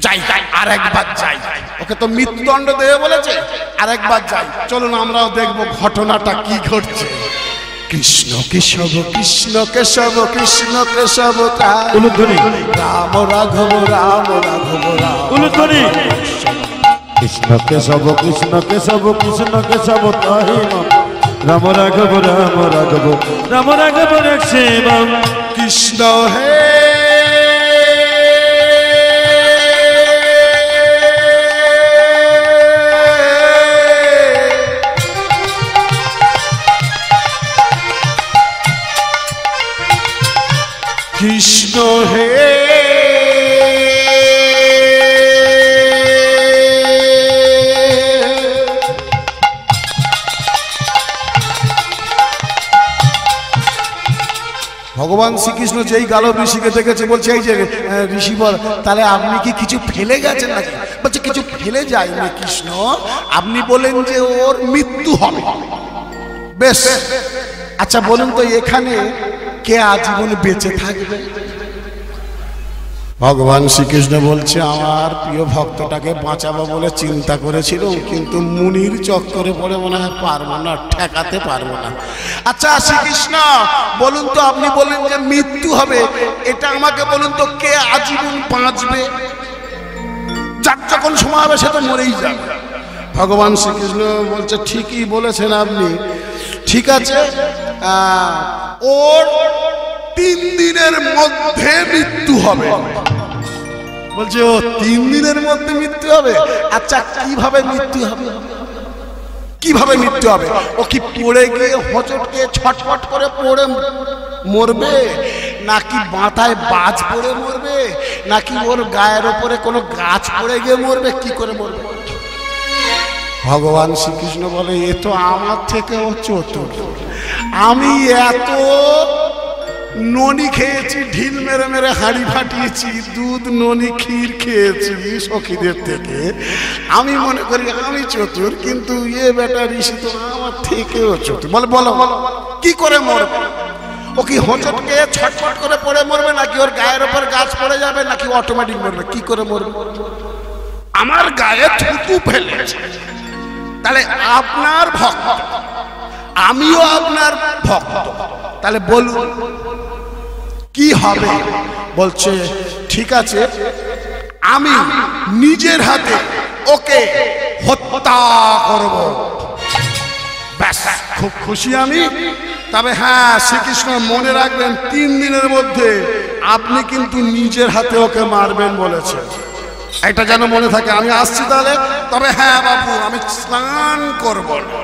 যাই আর একবার যাই, ওকে তো মৃত্যুদণ্ড দেবে বলেছে, আর একবার যাই, চলুন আমরাও দেখবো ঘটনাটা কি ঘটছে। কৃষ্ণ কেশব কৃষ্ণ কেশব কৃষ্ণ কেশব রাম রাঘব রাম রাঘব রাম। কৃষ্ণ কেশব কৃষ্ণ কেশব কৃষ্ণ কেশব তাহি রাম রাঘব রাম রাঘব রাম রাঘব রাখছে রাম। কৃষ্ণ হে কৃষ্ণ হে ভগবান শ্রীকৃষ্ণ যেই গালব ঋষিকে দেখেছে বলছে, এই যে ঋষি বল, তাহলে আপনি কি কিছু ফেলে গেছেন নাকি? বলছে কিছু ফেলে যায়নি কৃষ্ণ, আপনি বলেন যে ওর মৃত্যু হবে। বেশ, আচ্ছা বলুন তো এখানে কে আজীবন বেঁচে থাকবে? ভগবান শ্রীকৃষ্ণ বলছে, আমার প্রিয় ভক্তটাকে বাঁচাবো বলে চিন্তা করেছিল, কিন্তু মুনির চক্করে পড়ে মনে হয় পারবো না, ঠেকাতে পারবো না। আচ্ছা শ্রীকৃষ্ণ বলুন তো, আপনি বলেন যে মৃত্যু হবে, এটা আমাকে বলুন তো কে আজীবন বাঁচবে? যার যখন সময় হবে সে তো মরেই যাবে। ভগবান শ্রীকৃষ্ণ বলছে, ঠিকই বলেছেন আপনি, ঠিক আছে, ওর 3 দিনের মধ্যে মৃত্যু হবে। বলছে ও 3 দিনের মধ্যে মৃত্যু হবে? আচ্ছা কিভাবে মৃত্যু হবে? কিভাবে মৃত্যু হবে? ও কি পড়ে গিয়ে হোঁচটকে ছটফট করে পড়ে মরবে, নাকি মাথায় বাজ পড়ে মরবে, নাকি ওর গায়ের ওপরে কোনো গাছ পড়ে গিয়ে মরবে? কি করে মরবে? ভগবান শ্রীকৃষ্ণ বলে, এ তো আমার থেকেও চতুর, আমি এত ননি খেয়েছি, ঢিল মেরে মেরে হাঁড়ি ফাটিয়েছি, দুধ ননি ক্ষীর খেয়েছি সখীদের থেকে, আমি মনে করি আমি চতুর, কিন্তু এ বেটা ঋষি তো আমার থেকেও চতুর। বলে বলো কি করে মরবে? ও কি হোঁচটকে ছটফট করে পড়ে মরবে, নাকি ওর গায়ের ওপর গাছ পড়ে যাবে, নাকি অটোমেটিক মরবে? কি করে মরবে? আমার গায়ে থুতু ফেলেছে, তাহলে আপনার ভক্ত, আমিও আপনার ভক্ত, তাহলে বলুন কি হবে? বলছে ঠিক আছে, আমি নিজের হাতে ওকে হত্যা করব। ব্যাস, খুব খুশি আমি। তবে হ্যাঁ শ্রীকৃষ্ণ মনে রাখবেন, 3 দিনের মধ্যে আপনি কিন্তু নিজের হাতে ওকে মারবেন বলেছে, এটা যেন মনে থাকে। আমি আসছি তাহলে। তবে হ্যাঁ বাবু, আমি স্নান করব না,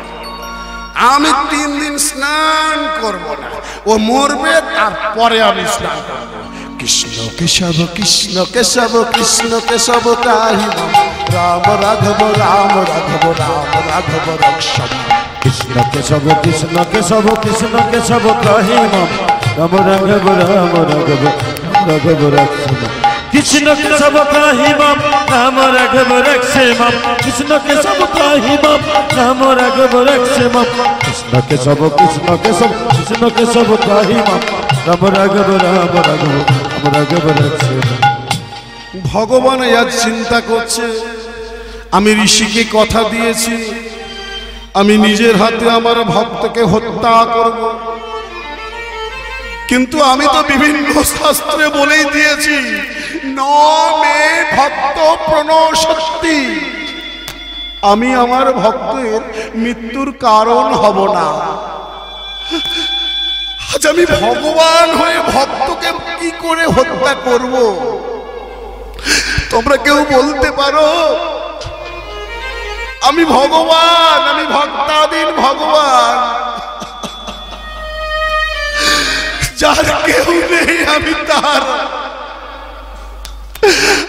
আমি 3 দিন স্নান করব না, ও মরবে তারপরে আমি স্নান করব। কৃষ্ণ কেশব কৃষ্ণ কেশব কৃষ্ণ কেশব তাহি রাম রাঘব রাম রাঘব রাম রাঘব রক্ষম। কৃষ্ণ কেশব কৃষ্ণ কেশব কৃষ্ণ কেশব তাহি রাম রাঘব রাম রাঘব রাঘব রক্ষম। কৃষ্ণ কেশব তাহি রাম রাঘব রক্ষম। কৃষ্ণ কেশব তাহি রাম রাঘব রক্ষম। কৃষ্ণ কেশব কৃষ্ণ কেশব কৃষ্ণ কেশব তাহি রাম রাঘব রাম রাঘব রাম রাঘব রক্ষম। ভগবান আজ চিন্তা করছে, আমি ঋষিকে কথা দিয়েছি, আমি নিজের হাতে আমার ভক্তকে হত্যা করব, কিন্তু আমি তো বিভিন্ন শাস্ত্রে বলেই দিয়েছি, ন মে ভক্ত প্রণশক্তি, আমি আমার ভক্তের মৃত্যুর কারণ হব না। আজ আমি ভগবান হয়ে ভক্তকে কি করে হত্যা করব? তোমরা কেউ বলতে পারো? আমি ভগবান, আমি ভক্তাধীন ভগবান, যার কেউ নেই আমি তার,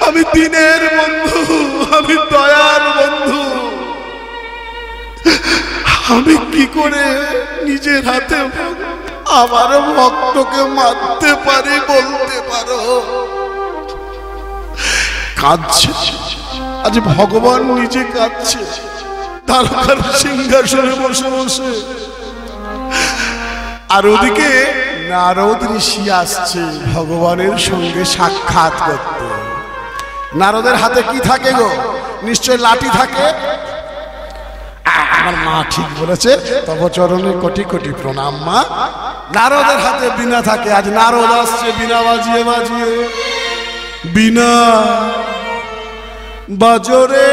আমি দিনের বন্ধু, আমি দয়ার বন্ধু, আমি কি করে নিজের হাতে আমার ভক্তকে মারতে পারি বলতে পারো? কাঁদছে, আজ ভগবান নিজে কাঁদছে তারকার সিংহাসনে বসে বসে। আর ওদিকে নারদ ঋষি আসছে ভগবানের সঙ্গে সাক্ষাৎ করতে। নারদের হাতে কি থাকে গো? নিশ্চয় লাঠি থাকে। আমার মা ঠিক বলেছে, তব চরণে কোটি কোটি প্রণাম মা। নারদের হাতে বীণা থাকে। আজ নারদ আসছে বীণা বাজিয়ে বাজিয়ে। বীণা বাজরে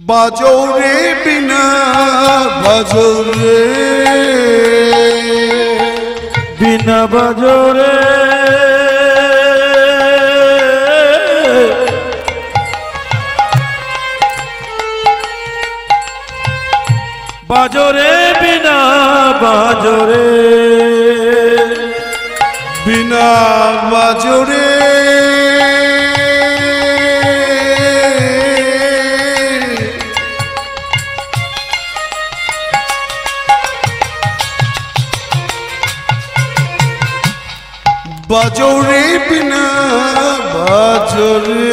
বাজরে বীণা বাজরে বীণা বাজরে বাজরে বীণা বাজরে বীণা বাজরে বাজরে বীণা বাজরে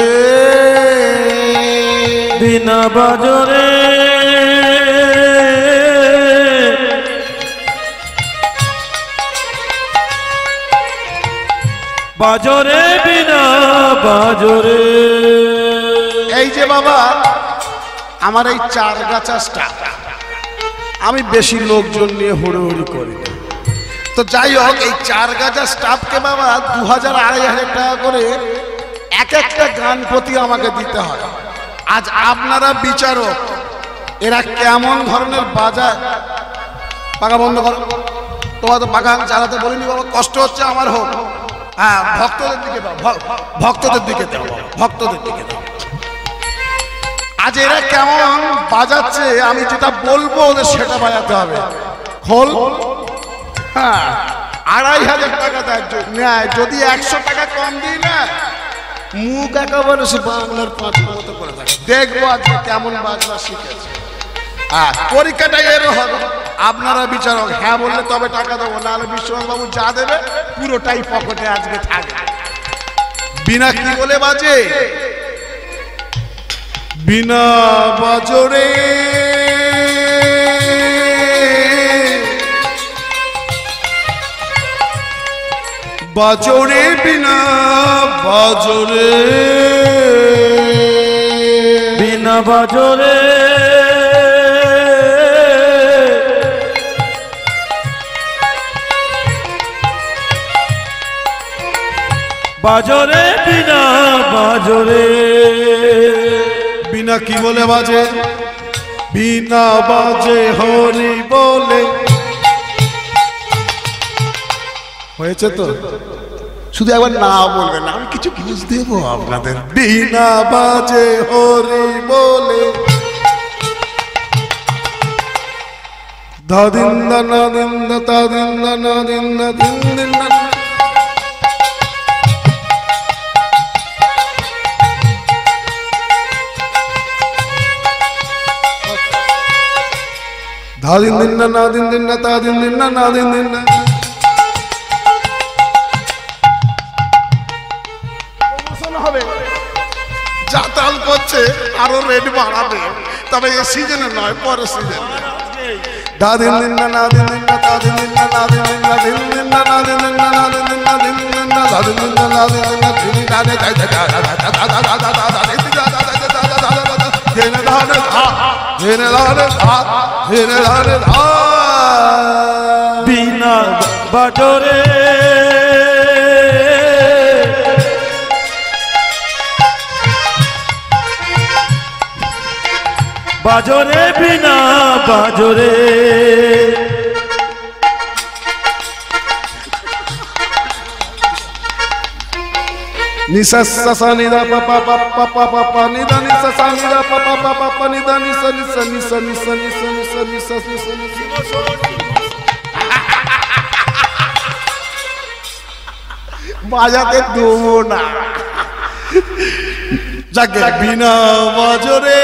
বীণা বাজরে বাজরে বীণা বাজরে। এই যে বাবা আমার এই চার গাছা স্টাফ, আমি বেশি লোকজন নিয়ে হুড়োহুড়ি করি না। তো যাই হোক, এই চার গাছা স্টাফকে বাবা 2000-2500 টাকা করে এক একটা গান প্রতি আমাকে দিতে হয়। আজ আপনারা বিচারক, এরা কেমন ধরনের বাজায়। পাকা বন্ধ করো, তোমার তো পাকা চালাতে বলিনি বাবা, কষ্ট হচ্ছে আমার হোক। হ্যাঁ, ভক্তদের দিকে দাও, ভক্তদের দিকে দাও, ভক্তদের দিকে দাও। আজ এরা কেমন বাজাচ্ছে, আমি যেটা বলবো ওদের সেটা বাজাতে হবে। খোল। হ্যাঁ, 2500 টাকা নেয়। যদি 100 টাকা কম দিই না, মুখ একেবারে সে বাংলার পাঁচের মতো করে থাকে। দেখবো আজকে কেমন বাজনা শিখেছে। হ্যাঁ, পরীক্ষাটা এরও হবে। আপনারা বিচারক, হ্যাঁ বললে তবে টাকা দেবো, নাহলে বিশ্বনাথ বাবু যা দেবে পুরোটাই পকেটে আজকে থাকবে। বিনা কি বলে বাজে? বিনা বাজরে বাজরে বিনা বাজরে বীণা বাজরে বাজরে বীণা বাজরে। বিনা কি বলে বাজে? বিনা বাজে হরি বলে। হয়েছে তো? শুধু একবার না বলবেন, আমি কিছু বুঝ দেব আপনাদের। বিনা বাজে হরি বলে। দাদিন না দিন না তাদিন না দিন না দিন দিন না। ধাদিন দিন না দিন দিন না তাদিন দিন না দিন দিন না। হবে যা তাল করছে আরো রেট বাড়াবে, তবে এই সিজনে নয়, পরের সিজনে। দাদিন দিন না দিন দিন না তাদিন দিন না দিন দিন না দিন দিন না দিন দিন না দিন দিন না দিন দিন না দাদিন দিন না দিন দিন না তিনি দাদে যাই যাই জেনে দাদে জেনে দাদে জেনে দাদে। বীণা বাজরে বাজরে বীণা বাজরে। নিসা সা নিদা পা পা পা পা পা পা পা নিদা নিসা সা নিদা পা পা পা পা পা নিদা নিসা নিসা নিসা নিসা নিসা নিসা নিসা নিসা নিসা। বাজাতে দেবো না। যাকে বিনা বাজরে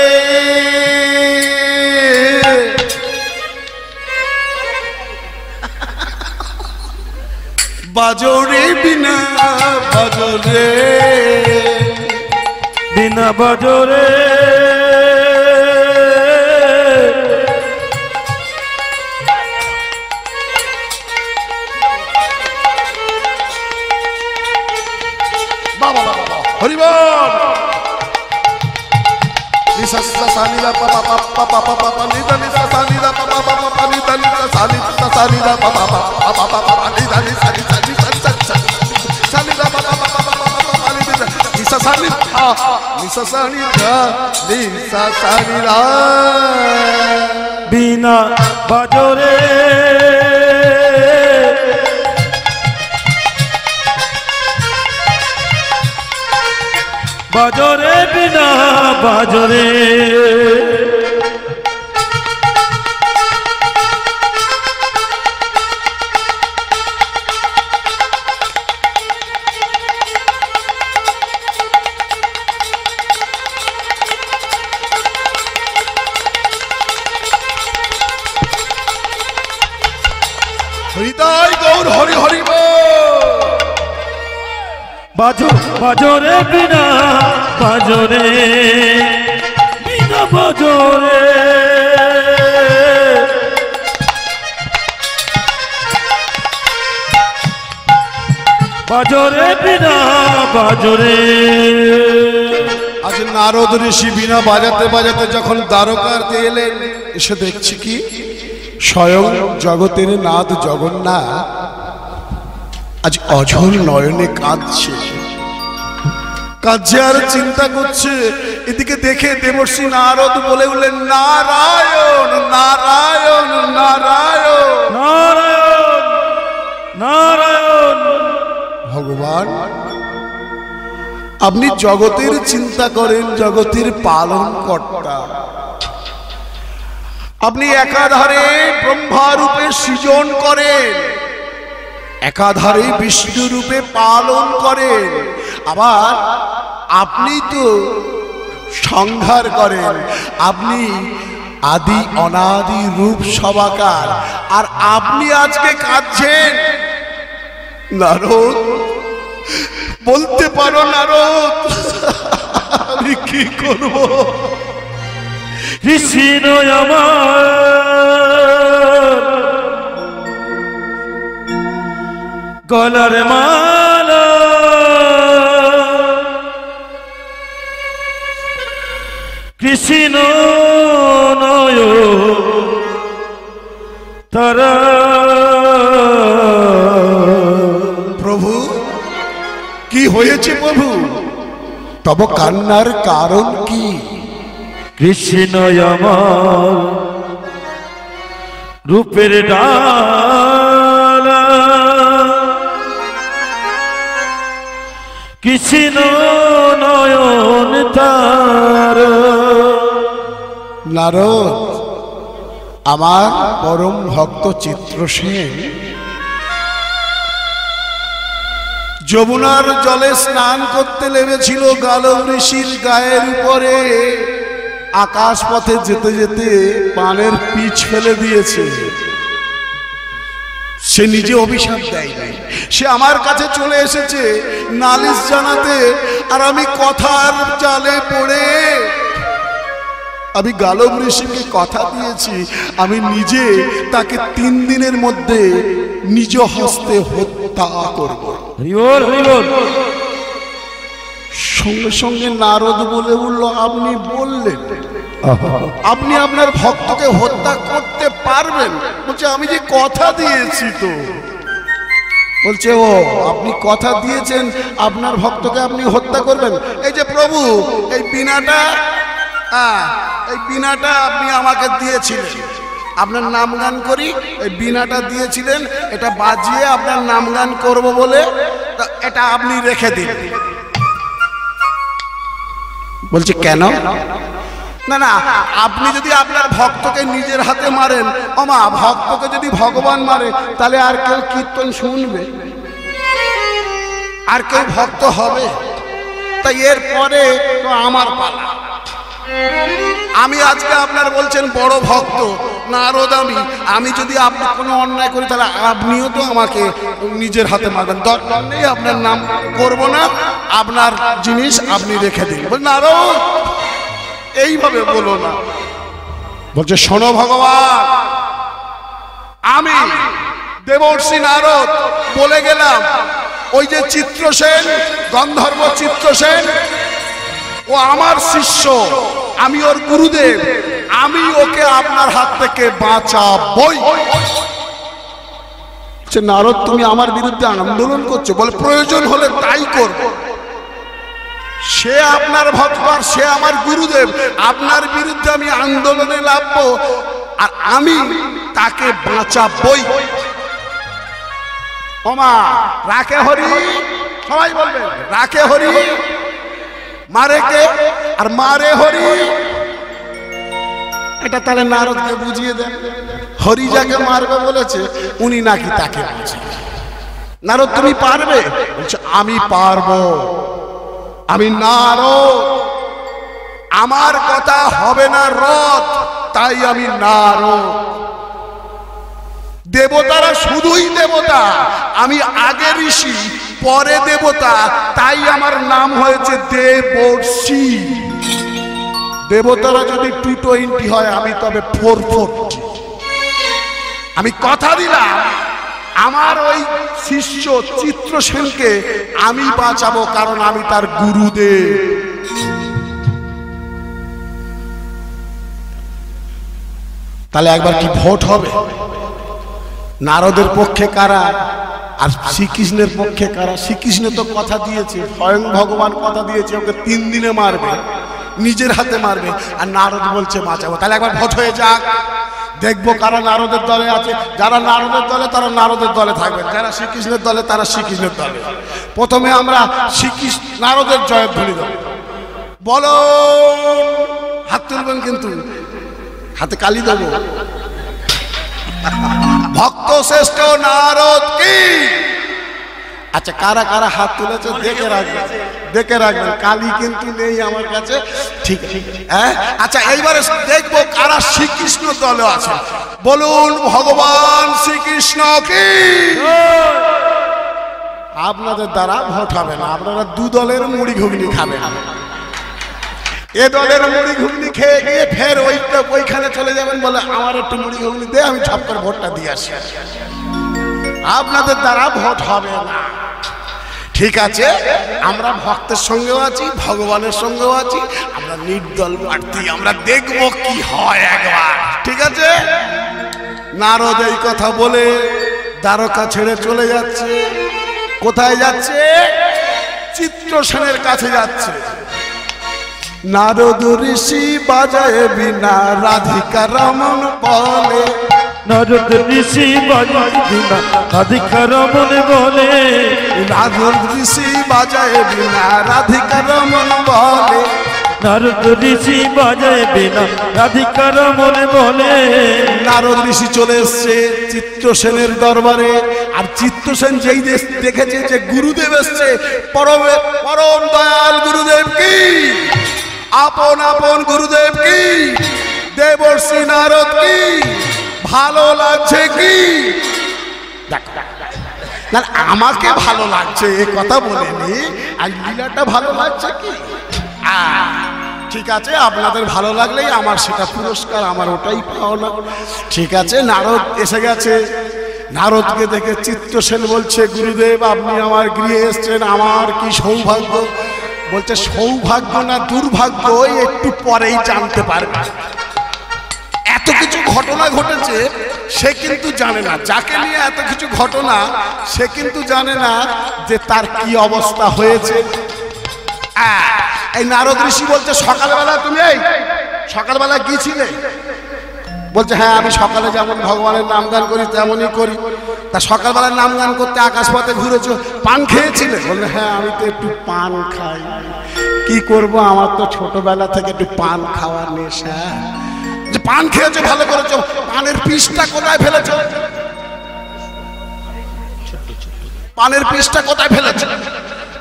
বাজরে বিনা বাজরে বিনা বাজরে হরিবল নিসা সানিদা পাপা পাপা পাপা পাপা নিদা নিসা সানিদা পাপা পাপা পাপা নিদা নিসা সানিদা সানিদা পাপা পাপা পাপা নিদা নিসা সানিদা পাপা পাপা পাপা নিদা নিসা সানিদা নিসা সানিদা নিসা সানিদা বিনা বাজরে বাজরে বিনা বাজরে হৃদয় গৌর হরি হরি বাজো বাজরে বিনা বাজরে বিনা বাজরে বাজরে বিনা বাজরে আজ নারদ ঋষি বিনা বাজাতে বাজাতে যখন দ্বারকাতে এলেন, এসে দেখছি কি স্বয়ং জগতের নাথ জগন্নাথ আজ অঝর নয়নে কাঁদছে, কাঁদছে আর চিন্তা করছে। এদিকে দেখে দেবর্ষি নারদ বলে উঠলেন, নারায়ণ নারায়ণ নারায়ণ নারায়ণ নারায়ণ। ভগবান, আপনি জগতের চিন্তা করেন, জগতের পালন কর্তা। আপনি একাধারে ব্রহ্মা রূপে সৃজন করেন, একাধারে বিষ্ণু রূপে পালন করেন, আবার আপনি তো সংহার করেন। আপনি আদি অনাদি রূপ সবাকার, আর আপনি আজকে কাঁদছেন। নারদ, বলতে পারো নারদ, আমি কি করব? কৃষ্ণ আমার গলার মালা, কৃষ্ণ নয় তারা। প্রভু, কি হয়েছে প্রভু? তব কান্নার কারণ কি? কৃষ্ণ আমার রূপের ডালা, কৃষ্ণ নয়ন তার। নারদ, আমার পরম ভক্ত চিত্রসেন যমুনার জলে স্নান করতে নেমেছিল গালব ঋষির গায়ের উপরে। আকাশ পথে যেতে যেতে পানের পিচ ফেলে দিয়েছে। সে নিজে অভিশাপ দেয় নাই, সে আমার কাছে চলে এসেছে নালিশ জানাতে। আর আমি কথার জালে পড়ে আমি গালব ঋষিকে কথা দিয়েছি, আমি নিজে তাকে 3 দিনের মধ্যে নিজ হস্তে হত্যা করব। সঙ্গে সঙ্গে নারদ বলে উঠল, আপনি বললেন আপনি আপনার ভক্তকে হত্যা করতে পারবেন? বলছে, আমি যে কথা দিয়েছি তো। বলছে, ও আপনি কথা দিয়েছেন আপনার ভক্তকে আপনি হত্যা করবেন। এই যে প্রভু, এই বীণাটা, এই বীণাটা আপনি আমাকে দিয়েছিলেন, আপনার নাম গান করি, এই বীণাটা দিয়েছিলেন, এটা বাজিয়ে আপনার নাম গান করবো বলে এটা আপনি রেখে দিন। বলছে, কেন? না না, আপনি যদি আপনার ভক্তকে নিজের হাতে মারেন, ওমা ভক্তকে যদি ভগবান মারে, তাহলে আর কেউ কীর্তন শুনবে? আর কেউ ভক্ত হবে? তাই এরপরে তো আমার পালা। আমি আজকে আপনার বলছেন বড় ভক্ত, নারদ আমি যদি আপনি কোনো অন্যায় করি তাহলে আপনিও তো আমাকে নিজের হাতে মারবেন, দরকার নেই আপনার নাম করব না, আপনার জিনিস আপনি রেখে দিন। নারদ এইভাবে বলো না, বলছে শোনো ভগবান, আমি দেবর্ষি নারদ বলে গেলাম ওই যে চিত্রসেন, গন্ধর্ব চিত্রসেন, ও আমার শিষ্য, আমি ওর গুরুদেব, আমি ওকে আপনার হাত থেকে বাঁচাবই। নারদ তুমি আমার বিরুদ্ধে আন্দোলন করছো, বলে প্রয়োজন হলে তাই করব। সে আপনার ভক্ত আর সে আমার গুরুদেব, আপনার বিরুদ্ধে আমি আন্দোলনে নামবো আর আমি তাকে বাঁচাবই। ওমা রাখে হরি, সবাই বলবেন রাখে হরি, মারে কে আর মারে হরি। এটা তাহলে নারদকে বুঝিয়ে দেন, হরি যাকে মারবে বলেছে উনি নাকি তাকে বলছে। নারদ তুমি পারবে? বলছে আমি পারবো, আমি নারদ, আমার কথা হবে না রদ, তাই আমি নারদ। দেবতারা শুধুই দেবতা, আমি আগে ঋষি পরে দেবতা, তাই আমার নাম হয়েছে দেবর্ষি। দেবতারা যদি 220 হয় আমি তবে 440। আমি কথা দিলাম আমার ওই শিষ্য চিত্রসেনকে আমি বাঁচাবো, কারণ আমি তার গুরুদেব। তাহলে একবার কি ভোট হবে? নারদের পক্ষে কারা আর শ্রীকৃষ্ণের পক্ষে কারা? শ্রীকৃষ্ণ তো কথা দিয়েছে, স্বয়ং ভগবান কথা দিয়েছে ওকে 3 দিনে মারবে, নিজের হাতে মারবে, আর নারদ বলছে বাঁচাবো। তাহলে একবার ভোট হয়ে যাক, দেখবো কারা নারদের দলে আছে। যারা নারদের দলে তারা নারদের দলে থাকবে, যারা শ্রীকৃষ্ণের দলে তারা শ্রীকৃষ্ণের দলে। প্রথমে আমরা শ্রীকৃষ্ণ নারদের জয়ধ্বনি দেব, বলো, হাত তুলবেন কিন্তু হাতে কালি দেবো। ভক্ত শ্রেষ্ঠ নারদ কি। আচ্ছা কারা কারা হাত তুলেছে দেখে রাখবেন, দেখে রাখবেন, কালি কিন্তু নেই আমার কাছে, ঠিক হ্যাঁ। আচ্ছা এইবারে দেখবো কারা শ্রীকৃষ্ণ দলে আছে, বলুন ভগবান শ্রীকৃষ্ণ কি। আপনাদের দ্বারা ভোট হবে না, আপনারা 2 দলের মুড়ি ঘুগনি খাবেন। এ দলের মুড়ি ঘুগনি খেয়ে গিয়ে ফের ওইখানে চলে যাবেন, বলে আমার একটু মুড়ি ঘুগনি দে, আমি ছপ করে ভোটটা দিয়ে আসি। আপনাদের দ্বারা ভোট হবে না, ঠিক আছে। আমরা ভক্তের সঙ্গেও আছি, ভগবানের সঙ্গেও আছি, আমরা নির্দল প্রার্থী, আমরা দেখবো কি হয় একবার, ঠিক আছে। নারদ এই কথা বলে দ্বারকা ছেড়ে চলে যাচ্ছে। কোথায় যাচ্ছে? চিত্রসেনের কাছে যাচ্ছে। নারদ ঋষি বাজায় বিনা রাধিকা রমন বলে, নারদ ঋষি বাজায় বিনা রাধিকা রমন বলে, নারদ ঋষি বাজায় বিনা রাধিকা রমন বলে, নারদ ঋষি বাজায় বিনা রাধিকা রমন বলে। নারদ ঋষি চলে এসছে চিত্রসেনের দরবারে, আর চিত্রসেন যেই দেখেছে যে গুরুদেব এসছে, পরম দয়াল গুরুদেব কি, আপন আপন গুরুদেব কি, দেবর্ষি নারদ কি, ভালো লাগছে কি? না আমাকে ভালো লাগছে এ কথা বলেনি, আর লীলাটা ভালো লাগছে কি? ঠিক আছে, আপনাদের ভালো লাগলেই আমার সেটা পুরস্কার, আমার ওটাই পাওনা, ঠিক আছে। নারদ এসে গেছে, নারদকে দেখে চিত্রসেন বলছে গুরুদেব আপনি আমার গৃহে এসছেন, আমার কি সৌভাগ্য। বলছে সৌভাগ্য না দুর্ভাগ্য একটু পরেই জানতে পারবে। এত কিছু ঘটনা ঘটেছে সে কিন্তু জানে না, যাকে নিয়ে এত কিছু ঘটনা সে কিন্তু জানে না যে তার কি অবস্থা হয়েছে। এই নারদ ঋষি বলছে সকালবেলা তুমি এই সকালবেলা গিয়েছিলে? বলছে হ্যাঁ আমি সকালে যেমন ভগবানের নাম গান করি তেমনই করি। তা সকালবেলা নাম গান করতে আকাশপথে ঘুরেছো, পান খেয়েছিলে? বললে হ্যাঁ আমি তো একটু পান খাই। কি করব, আমার তো ছোটবেলা থেকে একটু পান খাওয়ার নেশা। যে পান খেয়েছো ভালো করেছো, পানের পিসটা কোথায় ফেলেছো? পানের পিসটা কোথায় ফেলেছো?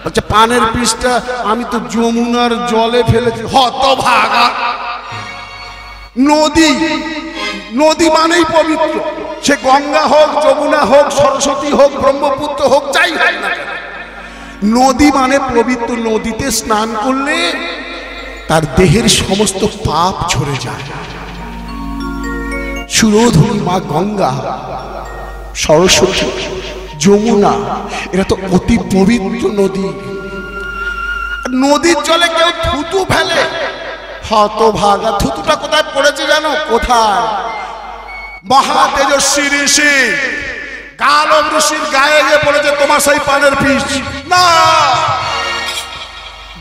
বলছে পানের পিসটা আমি তো যমুনার জলে ফেলেছি। হতভাগা, নদী নদী মানেই পবিত্র, সে গঙ্গা হোক, যমুনা হোক, সরস্বতী হোক, ব্রহ্মপুত্র হোক, যাই হোক না কেন, নদী মানে পবিত্র। নদীতে স্নান করলে তার দেহের সমস্ত পাপ ঝরে যায়। সুরধুনী মা গঙ্গা, সরস্বতী, যমুনা, এরা তো অতি পবিত্র নদী। নদীর জলে কেউ থুতু ফেলে, হতভাগা। থুতুটা কোথায় পড়েছে জানো? কোথায়? মহা তেজস্বী ঋষি গালব ঋষির গায়ে গিয়ে পড়েছে তোমার সেই পানের পিস। না,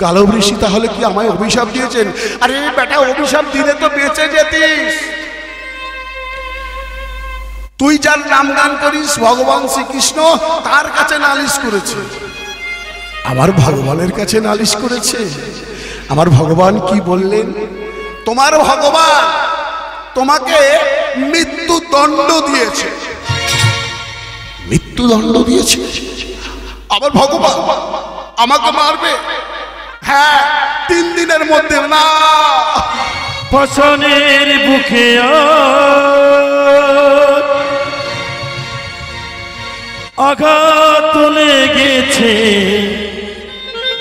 গালব ঋষি তাহলে কি আমায় অভিশাপ দিয়েছেন? আরে বেটা, অভিশাপ দিলে তো বেঁচে যেতিস। তুই যার নাম গান করিস, ভগবান শ্রীকৃষ্ণ, তার কাছে নালিশ করেছে, আমার ভগবানের কাছে নালিশ করেছে। আমার ভগবান কি বললেন? তোমার ভগবান তোমাকে মৃত্যুদণ্ড দিয়েছে। মৃত্যুদণ্ড দিয়েছে? আমার ভগবান আমাকে মারবে? হ্যাঁ, 3 দিনের মধ্যে। না, পছনের বুকে আঘাত লেগেছে,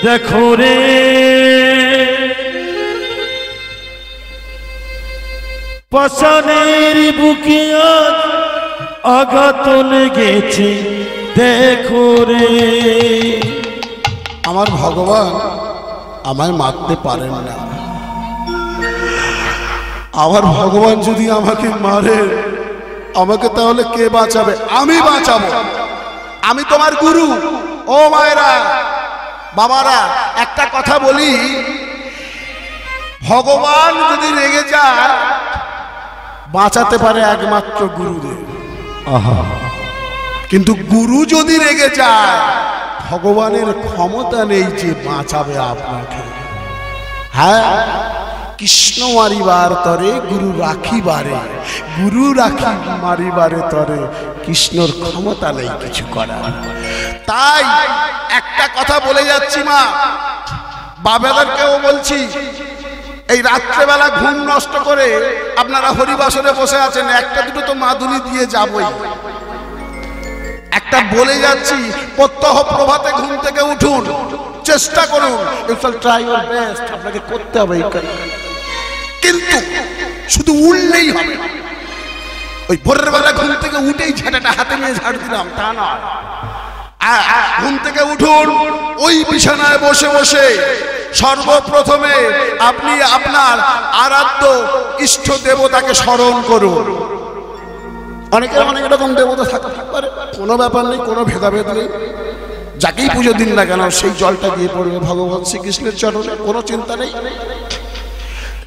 দেখো রে পছনের বুকে আঘাত লেগেছে, দেখো রে। আমার ভগবান আমায় মারতে পারেন না। আমার ভগবান যদি আমাকে মারে, আমাকে তাহলে কে বাঁচাবে? আমি বাঁচাবো। আমি তোমার গুরু। ও মায়েরা, বাবারা, একটা কথা বলি, ভগবান যদি রেগে যায়, বাঁচাতে পারে একমাত্র গুরুদেব। কিন্তু গুরু যদি রেগে যায়, ভগবানের ক্ষমতা নেই যে বাঁচাবে আপনাকে। হ্যাঁ, কৃষ্ণ মারিবার তরে গুরু রাখিবারে, গুরু রাখি মারিবারে তরে কৃষ্ণর ক্ষমতা নেই কিছু করার। তাই একটা কথা বলে যাচ্ছি মা, বাবাদেরকেও বলছি, এই রাত্রেবেলা ঘুম নষ্ট করে আপনারা হরিবাসরে বসে আছেন, একটা দুটো তো মাদুলি দিয়ে যাবই। একটা বলে যাচ্ছি, প্রত্যহ প্রভাতে ঘুম থেকে উঠুন, চেষ্টা করুন, you shall try your best, আপনাকে করতে হবে। কিন্তু শুধু উঠলেই হবে, ওই ভোরের বেলা ঘুম থেকে উঠেই ঝাঁটাটা হাতে নিয়ে ঝাড় দিলাম তা না। ঘুম থেকে উঠুন, ওই বিছানায় বসে বসে সর্বপ্রথমে আপনি আপনার আরাধ্য ইষ্ট দেবতাকে স্মরণ করুন। অনেকের অনেক রকম দেবতা থাকতে পারে, কোনো ব্যাপার নেই, কোনো ভেদাভেদ নেই। যাকেই পুজো দিন না কেন, সেই জলটা গিয়ে পড়বে ভগবান শ্রীকৃষ্ণের চরণে, কোনো চিন্তা নেই।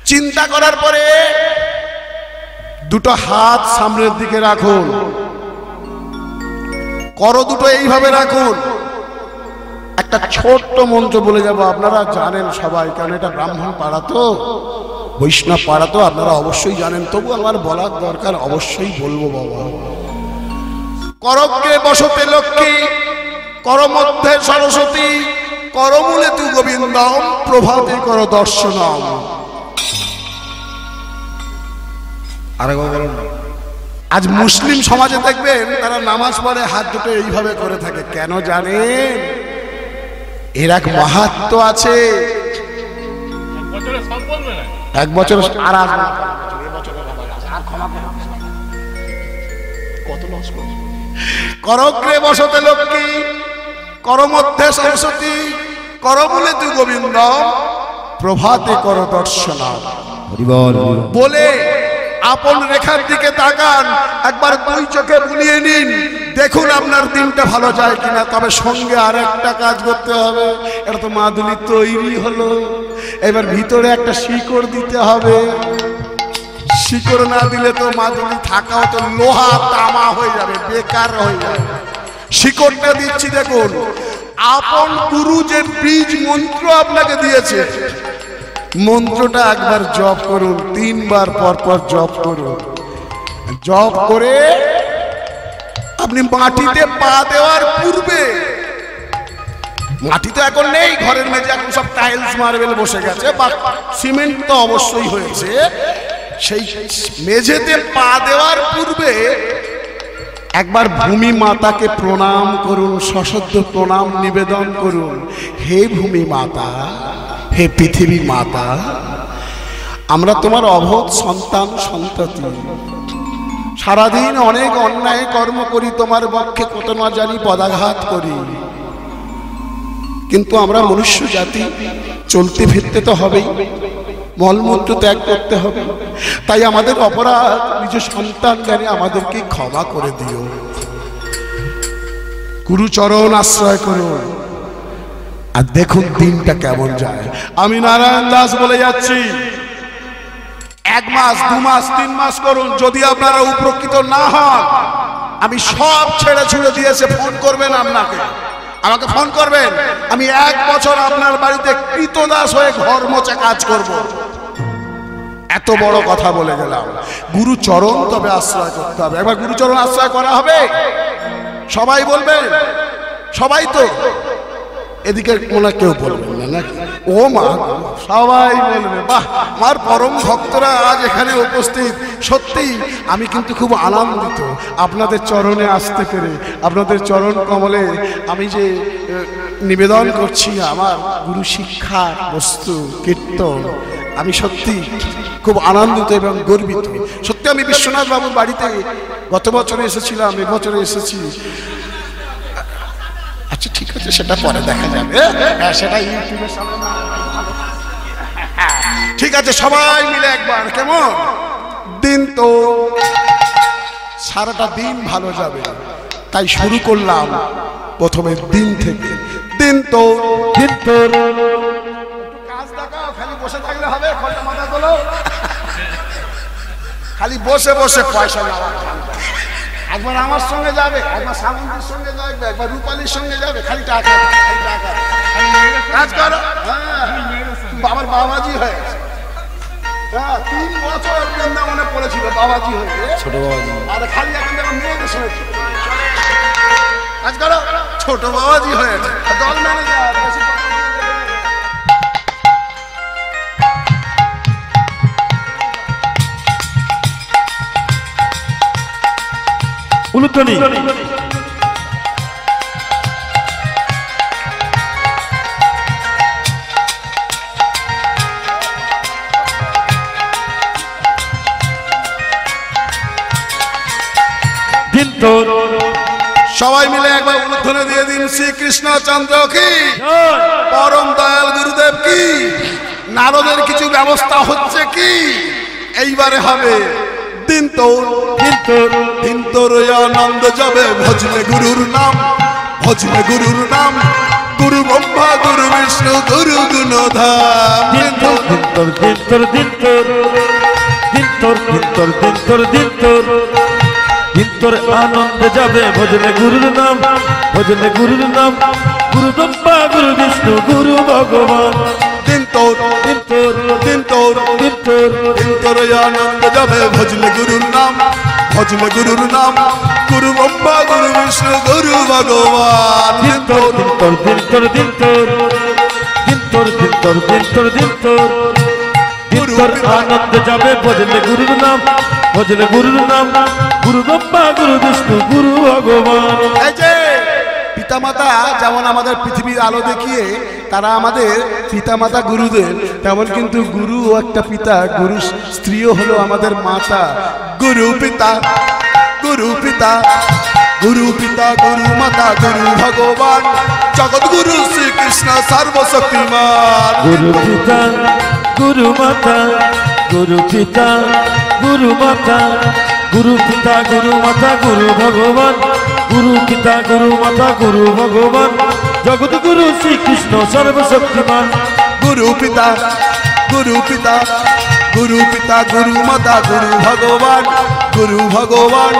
চিন্তা করার পরে দুটো হাত সামনের দিকে রাখুন, করো দুটো এইভাবে রাখুন। একটা ছোট্ট মন্ত্র বলে যাব, আপনারা জানেন সবাই, কারণ এটা ব্রাহ্মণ পাড়া তো, বৈষ্ণব পাড়া তো, আপনারা অবশ্যই জানেন, তবু আমার বলার দরকার, অবশ্যই বলবো বাবা। করজ্ঞে বসতে লক্ষ্মী, করমধ্যে সরস্বতী, করমূলে তু গোবিন্দম, প্রভাতে কর দর্শনম। আরেকবার বলুন। আজ মুসলিম সমাজে দেখবেন তারা নামাজ পড়ে হাত দুটো এইভাবে করে থাকে, কেন জানেন? এর এক মাহাত্ম্য আছে। এক বছর আর আসবে, করগ্রে বসতে লক্ষ্মী, করমধ্যে সরস্বতী, করমূলে তু গোবিন্দ, প্রভাতে কর দর্শন বলে আপন রেখার দিকে তাকান, একবার 2 চোখে বুলিয়ে নিন, দেখুন আপনার দিনটা ভালো যায় কিনা। তবে সঙ্গে আর একটা কাজ করতে হবে, এটা তো মাদুলি তৈরি হলো, এবার ভিতরে একটা শিকড় দিতে হবে। শিকড় না দিলে তো মাদুলি থাকাও তো লোহা তামা হয়ে যাবে, বেকার হয়ে যাবে। শিকড়টা দিচ্ছি, দেখুন, আপন গুরু যে বীজ মন্ত্র আপনাকে দিয়েছে, মন্ত্রটা একবার জপ করুন, 3 বার পর পর জপ করুন। জপ করে আপনি মাটিতে পা দেওয়ার পূর্বে, মাটি তো এখন নেই ঘরের মেঝে, এখন সব টাইলস মার্বেল বসে গেছে, বা সিমেন্ট তো অবশ্যই হয়েছে, সেই মেঝেতে পা দেওয়ার পূর্বে একবার ভূমি মাতাকে প্রণাম করুন, সশ্রদ্ধ প্রণাম নিবেদন করুন। হে ভূমি মাতা, হে পৃথিবী মাতা, আমরা তোমার অবোধ সন্তান সন্ততি। সারাদিন অনেক অন্যায় কর্ম করি, তোমার পক্ষে কত না জানি পদাঘাত করি, কিন্তু আমরা মনুষ্য জাতি, চলতে ফিরতে তো হবেই, মলমূত্র ত্যাগ করতে হবে। তাই আমাদের অপরাধ নিজ সন্তান জ্ঞানে আমাদেরকে ক্ষমা করে দিও। গুরুচরণ আশ্রয় করুন। আর দেখুন দিনটা কেমন যায়। আমি নারায়ণ দাস বলে যাচ্ছি, 1 মাস 2 মাস 3 মাস করুন, যদি আপনারা উপকৃত না হন, আমি সব ছেড়ে ছুড়ে দিয়েছে ফোন করবেন, আমাকে ফোন করবেন। আমি 1 বছর আপনার বাড়িতে কৃতদাস হয়ে ঘর মোছা কাজ করব। এত বড় কথা বলে গেলাম। গুরুচরণ তবে আশ্রয় করতে হবে। একবার গুরুচরণ আশ্রয় করা হবে, সবাই বলবেন, সবাই তো এদিকে মনে কেউ বলবেন না, ও মা সবাই বলবে। বাহ, আমার পরম ভক্তরা আজ এখানে উপস্থিত। সত্যি আমি কিন্তু খুব আনন্দিত আপনাদের চরণে আসতে পেরে, আপনাদের চরণ কমলে আমি যে নিবেদন করছি আমার গুরু শিক্ষার বস্তু কীর্তন, আমি সত্যি খুব আনন্দিত এবং গর্বিত। সত্যি আমি বিশ্বনাথ বাবুর বাড়িতে গত বছরে এসেছিলাম, এবছরে এসেছি। আচ্ছা ঠিক আছে, সেটা পরে দেখা যাবে, সেটা ইউটিউবের সামনে। ঠিক আছে, সবাই মিলে একবার কেমন দিন, তো সারাটা দিন ভালো যাবে, তাই শুরু করলাম প্রথমে দিন থেকে। দিন তো কাজ দেখাও, খালি বসে থাকলে হবে? মাথা তোলো, খালি বসে বসে পয়সা নেওয়া। একবার আমার সঙ্গে যাবে, একবার সামন্তীর সঙ্গে যাবে, একবার রূপালীর সঙ্গে যাবে, খালি টাকা কাজ করো। আমার বাবাজি হয়ে গেছে, 3 বছর বৃন্দাবনে পড়েছিল বাবাজি হয়ে, ছোট বাবাজি। আর খালি এখন দেখো মেয়েদের সঙ্গে কাজ করো, ছোট বাবাজি হয়েছে, দল ম্যানেজার। উলুধ্বনি দিন তোর, সবাই মিলে একবার উলুধ্বনি দিয়ে দিন। শ্রীকৃষ্ণ চন্দ্র কি, পরম দয়াল গুরুদেব কি। নারদের কিছু ব্যবস্থা হচ্ছে কি, এইবারে হবে। দিন তোর দিন তোর আনন্দ যাবে, ভজলে গুরুর নাম, ভজলে গুরুর নাম। গুরু ব্রহ্মা গুরু বিষ্ণু গুরু গুণধাম। দিন তোর দিন তোর দিন তোর দিন তোর দিন তোর দিন তোর দিন তোর দিন তোর আনন্দ যাবে, ভজলে গুরুর নাম, ভজলে গুরুর নাম। গুরু ব্রহ্মা গুরু বিষ্ণু গুরু ভগবান। দিন তোর দিন তোর দিন তোর দিন তোর দিন তোর আনন্দ যাবে, ভজলে গুরুর নাম, ভজলে গুরুর নাম। গুরু ব্রহ্মা গুরু বিষ্ণু গুরু ভগবান। দিন তোর দিন তোর দিন তোর দিন তোর দিন তোর দিন তোর দিন তোর দিন তোর দিন তোর আনন্দ যাবে, ভজলে গুরুর নাম, ভজলে গুরুর নাম। গুরু ব্রহ্মা গুরু বিষ্ণু গুরু ভগবান। এই যে পিতামাতা যেমন আমাদের পৃথিবীর আলো দেখিয়ে তারা আমাদের পিতামাতা গুরুদের, তেমন কিন্তু গুরু একটা পিতা, গুরু স্ত্রীও হলো আমাদের মাতা। গুরু পিতা গুরু পিতা গুরু পিতা গুরু মাতা গুরু ভগবান, জগৎগুরু শ্রীকৃষ্ণ সর্বশক্তিমান। গুরু পিতা গুরু মাতা, গুরু পিতা গুরু মাতা, গুরু পিতা গুরু মাতা গুরু ভগবান। গুরু পিতা গুরু মাতা গুরু ভগবান, জগৎগুরু শ্রীকৃষ্ণ সর্বশক্তিমান। গুরু পিতা গুরু পিতা গুরু পিতা গুরু মাতা গুরু ভগবান, গুরু ভগবান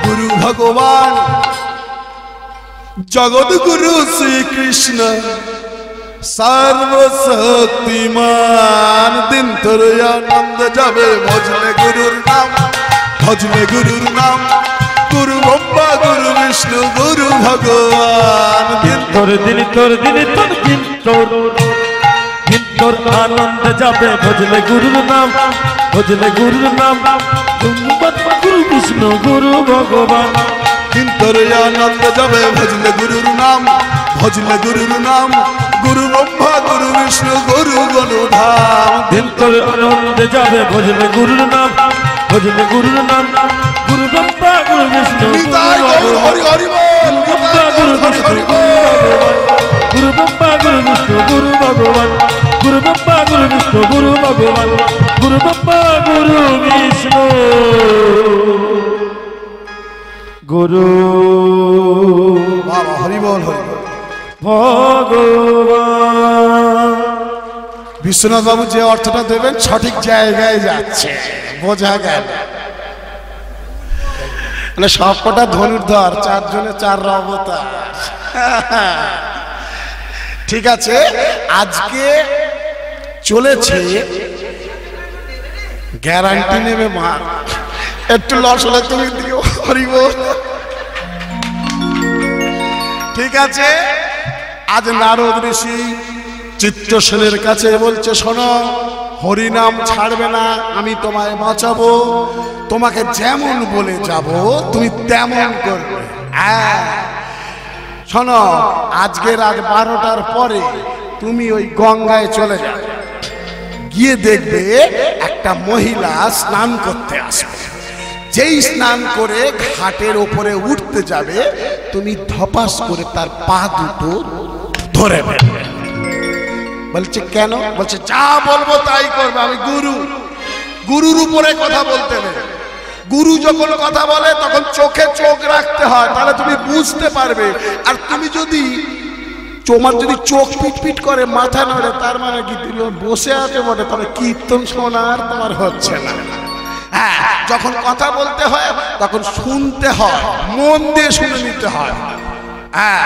গুরু ভগবান। জগৎগুরু শ্রীকৃষ্ণ সর্বশক্তিমান। দিন তোর আনন্দ যাবে, ভজলে গুরুর নাম, ভজলে গুরুর নাম। গুরু ব্রহ্মা গুরু বিষ্ণু গুরু ভগবান। দিন তোর দিন তোর দিন তোর দিন তোর দিন তোর আনন্দে যাবে ভজলে গুরুর নাম, ভজলে গুরুর নাম। গুরু কৃষ্ণ গুরু ভগবান, তোর আনন্দ যাবে ভজলে গুরুর নাম, ভজলে গুরুর নাম। গুরু ব্রহ্মা গুরু বিষ্ণু গুরু গণধাম। তোর আনন্দে যাবে ভজলে গুরুর নাম, ভজলে গুরুর নাম। গুরু ব্রহ্মা গুরু বিষ্ণু নিতাই গৌর হরি হরি বল। গুরু বিষ্ণু গুরু ব্রহ্মা গুরু বিষ্ণু গুরু ভগবান। গুরু ব্রহ্মা গুরু বিষ্ণু গুরু ভগবান। গুরু ব্রহ্মা গুরু বিষ্ণু গুরু বাবা হরি বল হরি বল। ভগবান। বিশ্বনাথ বাবু যে অর্থটা দেবেন সঠিক জায়গায় যাচ্ছে, বোঝা গেল। মানে সবকটা ধনুর্ধর, চারজনে চার অবতার। ঠিক আছে, আজকে চলেছে গ্যারান্টি নেবে মা। একটু লস হলে তুমি দিও হরি বল। ঠিক আছে, আজ নারদ ঋষি চিত্রসেনের কাছে বলছে, শোনো, হরিনাম ছাড়বে না, আমি তোমায় বাঁচাবো। তোমাকে যেমন বলে যাব তুমি তেমন করবে। শোনো, আজকে রাত 12টার পরে তুমি ওই গঙ্গায় চলে যাবে, গিয়ে দেখবে একটা মহিলা স্নান করতে আসবে। যেই স্নান করে ঘাটের ওপরে উঠতে যাবে, তুমি ধপাস করে তার পা দুটো ধরে ফেলবে। বলছে কেন? বলছে যা বলবো তাই করবে, আমি গুরু। গুরুর উপরে কথা বলতে নেই। গুরু যখন কথা বলে তখন চোখে চোখ রাখতে হয়, তাহলে তুমি বুঝতে পারবে। আর তুমি যদি তোমার যদি চোখ পিটপিট করে, মাথা নড়ে, তার মানে কি তুমি বসে আছে বটে, তবে কীর্তন শোনার তোমার হচ্ছে না। হ্যাঁ, যখন কথা বলতে হয় তখন শুনতে হয়, মন দিয়ে শুনে নিতে হয়। হ্যাঁ,